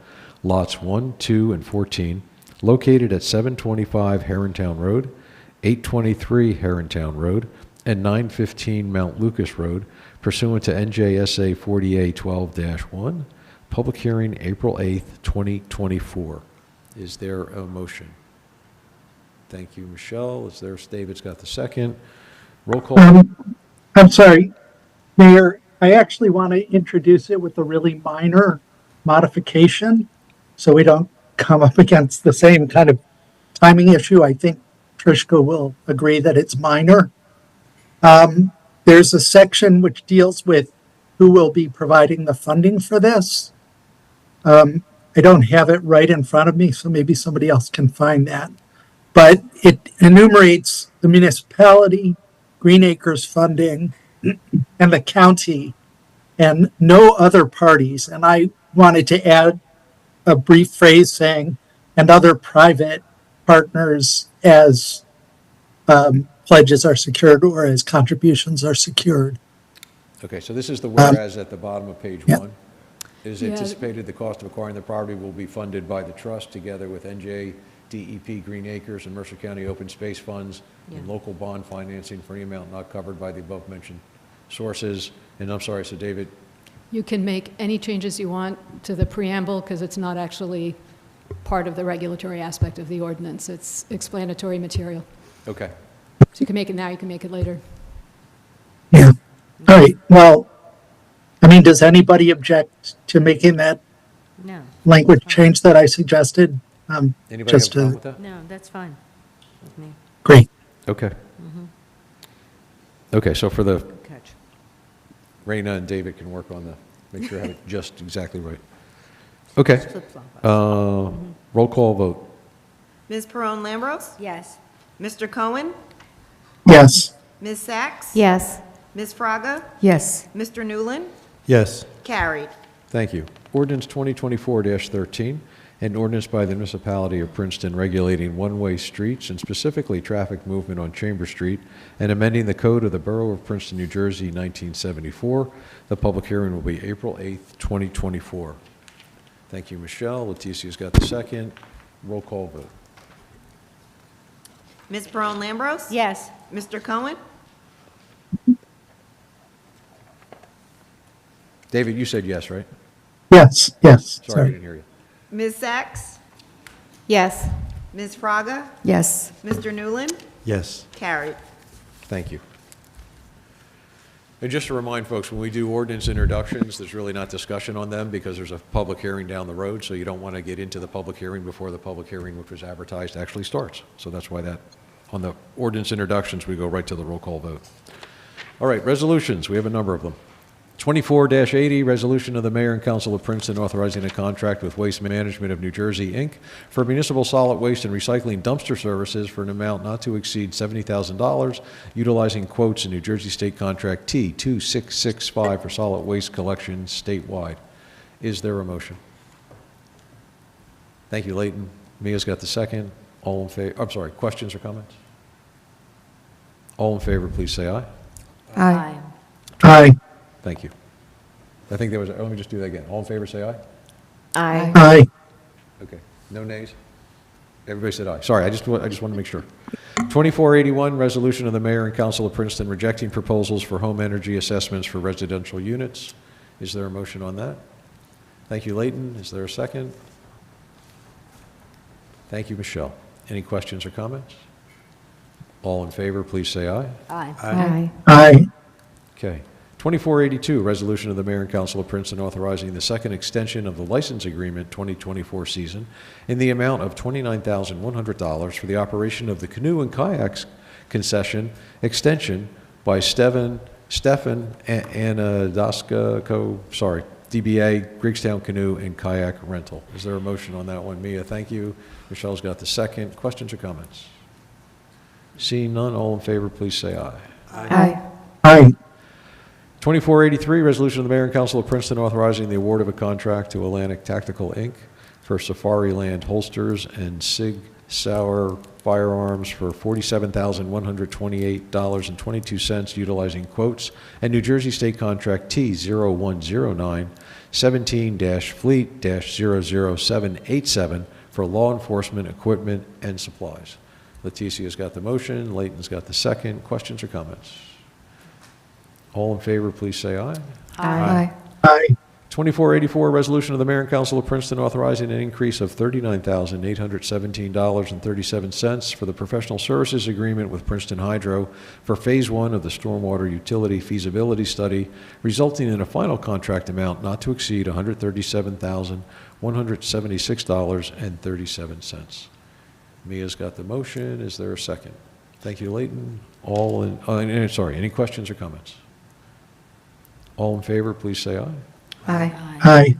lots 1, 2, and 14, located at 725 Herrontown Road, 823 Herrontown Road, and 915 Mount Lucas Road, pursuant to NJSA 40A12-1. Public hearing April 8th, 2024. Is there a motion? Thank you, Michelle. David's got the second. Roll call. I'm sorry, Mayor, I actually want to introduce it with a really minor modification so we don't come up against the same kind of timing issue. I think Trishka will agree that it's minor. There's a section which deals with who will be providing the funding for this. I don't have it right in front of me, so maybe somebody else can find that. But it enumerates the municipality, Green Acres funding, and the county, and no other parties. And I wanted to add a brief phrase saying, and other private partners as pledges are secured or as contributions are secured. Okay, so this is the whereas at the bottom of page yeah. 1. It is anticipated the cost of acquiring the property will be funded by the trust together with NJ, DEP, Green Acres, and Mercer County Open Space Funds and local bond financing for any amount not covered by the above-mentioned sources. And I'm sorry, so David? You can make any changes you want to the preamble because it's not actually part of the regulatory aspect of the ordinance. It's explanatory material. Okay. So you can make it now, you can make it later. Yeah. All right. Well, I mean, does anybody object to making that language change that I suggested? Anybody just have a problem with that? No, that's fine with me. Great. Okay. Okay, so for the, Good catch. Raina and David can work on the, make sure I have it just exactly right. Okay. Roll call vote. Ms. Perrone-Lambros? Yes. Mr. Cohen? Yes. Ms. Sachs? Yes. Ms. Fraga? Yes. Mr. Newland? Yes. Carried. Thank you. Ordinance 2024-13, an ordinance by the municipality of Princeton regulating one-way streets and specifically traffic movement on Chamber Street and amending the code of the Borough of Princeton, New Jersey, 1974. The public hearing will be April 8th, 2024. Thank you, Michelle. Leticia's got the second. Roll call vote. Ms. Perrone-Lambros? Yes. Mr. Cohen? David, you said yes, right? Yes. Yes. Sorry, I didn't hear you. Ms. Sachs? Yes. Ms. Fraga? Yes. Mr. Newland? Yes. Carried. Thank you. And just to remind folks, when we do ordinance introductions, there's really not discussion on them because there's a public hearing down the road, so you don't want to get into the public hearing before the public hearing, which was advertised, actually starts. So that's why that, on the ordinance introductions, we go right to the roll call vote. All right, resolutions, we have a number of them. 24-80, resolution of the Mayor and Council of Princeton authorizing a contract with Waste Management of New Jersey, Inc. for municipal solid waste and recycling dumpster services for an amount not to exceed $70,000, utilizing quotes in New Jersey State Contract T2665 for solid waste collection statewide. Is there a motion? Thank you, Leighton. Mia's got the second. All in favor? I'm sorry, questions or comments? All in favor, please say aye. Aye. Aye. Thank you. I think there was, let me just do that again. All in favor, say aye. Aye. Aye. Okay. No nays? Everybody said aye. Sorry, I just want to make sure. 2481, resolution of the Mayor and Council of Princeton rejecting proposals for home energy assessments for residential units. Is there a motion on that? Thank you, Leighton. Is there a second? Thank you, Michelle. Any questions or comments? All in favor, please say aye. Aye. Aye. Aye. Okay. 2482, resolution of the Mayor and Council of Princeton authorizing the second extension of the license agreement 2024 season in the amount of $29,100 for the operation of the canoe and kayaks concession extension by Stefan Anadaska DBA Griggstown Canoe and Kayak Rental. Is there a motion on that one? Mia, thank you. Michelle's got the second. Questions or comments? Seeing none, all in favor, please say aye. Aye. Aye. 2483, resolution of the Mayor and Council of Princeton authorizing the award of a contract to Atlantic Tactical, Inc. for Safari Land holsters and Sig Sauer firearms for $47,128.22 utilizing quotes and New Jersey State Contract T0109 17-Fleet-00787 for law enforcement equipment and supplies. Leticia's got the motion. Leighton's got the second. Questions or comments? All in favor, please say aye. Aye. Aye. 2484, resolution of the Mayor and Council of Princeton authorizing an increase of $39,817.37 for the professional services agreement with Princeton Hydro for Phase 1 of the Stormwater Utility Feasibility Study, resulting in a final contract amount not to exceed $137,176.37. Mia's got the motion. Is there a second? Thank you, Leighton. Any questions or comments? All in favor, please say aye. Aye. Aye.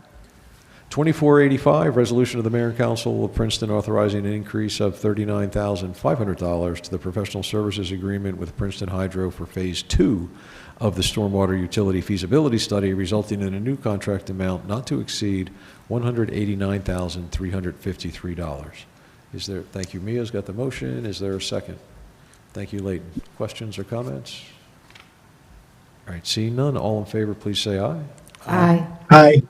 2485, resolution of the Mayor and Council of Princeton authorizing an increase of $39,500 to the professional services agreement with Princeton Hydro for Phase 2 of the Stormwater Utility Feasibility Study, resulting in a new contract amount not to exceed $189,353. Thank you, Mia's got the motion. Is there a second? Thank you, Leighton. Questions or comments? All right, seeing none, all in favor, please say aye. Aye. Aye.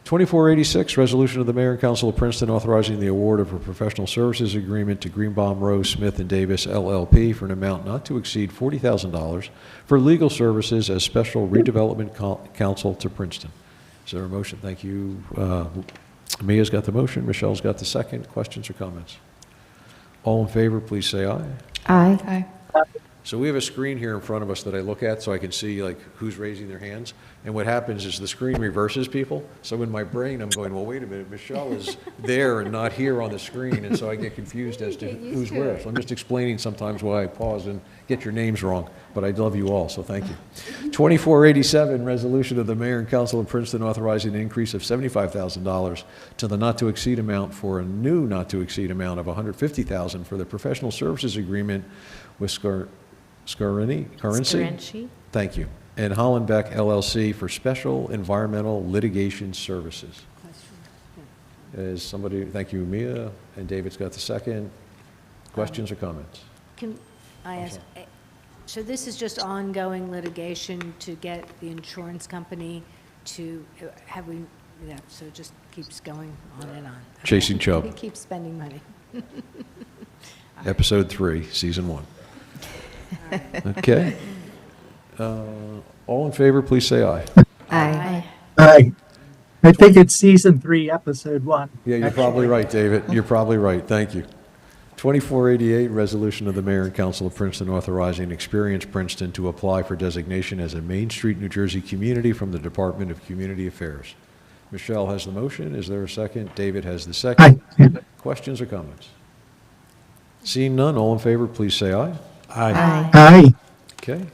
2486, resolution of the Mayor and Council of Princeton authorizing the award of a professional services agreement to Greenbaum Rose Smith and Davis LLP for an amount not to exceed $40,000 for legal services as special redevelopment counsel to Princeton. Is there a motion? Thank you. Mia's got the motion. Michelle's got the second. Questions or comments? All in favor, please say aye. Aye. Aye. So we have a screen here in front of us that I look at so I can see like who's raising their hands. And what happens is the screen reverses people. So in my brain, I'm going, well, wait a minute, Michelle is there and not here on the screen. And so I get confused as to who's where. So I'm just explaining sometimes why I pause and get your names wrong. But I love you all, so thank you. 2487, resolution of the Mayor and Council of Princeton authorizing an increase of $75,000 to the not-to-exceed amount for a new not-to-exceed amount of $150,000 for the professional services agreement with Scarinci? Thank you. And Hollenbeck LLC for special environmental litigation services. Is somebody, thank you, Mia, and David's got the second. Questions or comments? Can I ask, so this is just ongoing litigation to get the insurance company to, so it just keeps going on and on. Okay. Chasing Chubb. He keeps spending money. Episode 3, Season 1. Okay. All in favor, please say aye. Aye. Aye. I think it's season 3, episode 1. Yeah, you're probably right, David. You're probably right. Thank you. 2488, resolution of the Mayor and Council of Princeton authorizing Experience Princeton to apply for designation as a Main Street, New Jersey community from the Department of Community Affairs. Michelle has the motion. Is there a second? David has the second. Aye. Questions or comments? Seeing none, all in favor, please say aye. Aye. Aye. Okay.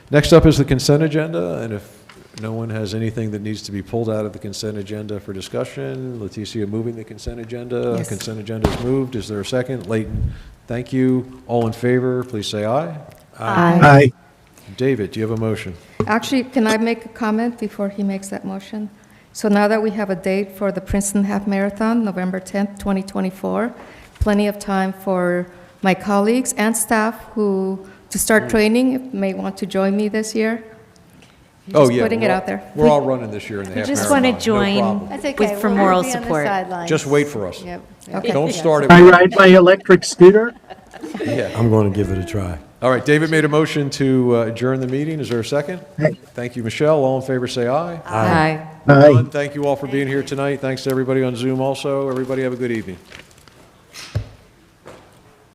Next up is the consent agenda, and if no one has anything that needs to be pulled out of the consent agenda for discussion, Leticia moving the consent agenda. Yes. Consent agenda is moved. Is there a second? Leighton, thank you. All in favor, please say aye. Aye. Aye. David, do you have a motion? Actually, can I make a comment before he makes that motion? So now that we have a date for the Princeton Half Marathon, November 10th, 2024, plenty of time for my colleagues and staff to start training, may want to join me this year. Oh, Just yeah. putting it out there. We're all running this year in the half just marathon. wanna join. No problem. That's okay. With for We'll moral be on the support. sidelines. Just wait for us. Yep. Okay. Don't start it. I ride my electric scooter. Yeah. I'm going to give it a try. All right, David made a motion to adjourn the meeting. Is there a second? Aye. Thank you, Michelle. All in favor, say aye. Aye. Aye. None. Thank you all for being here tonight. Thanks to everybody on Zoom also. Everybody have a good evening.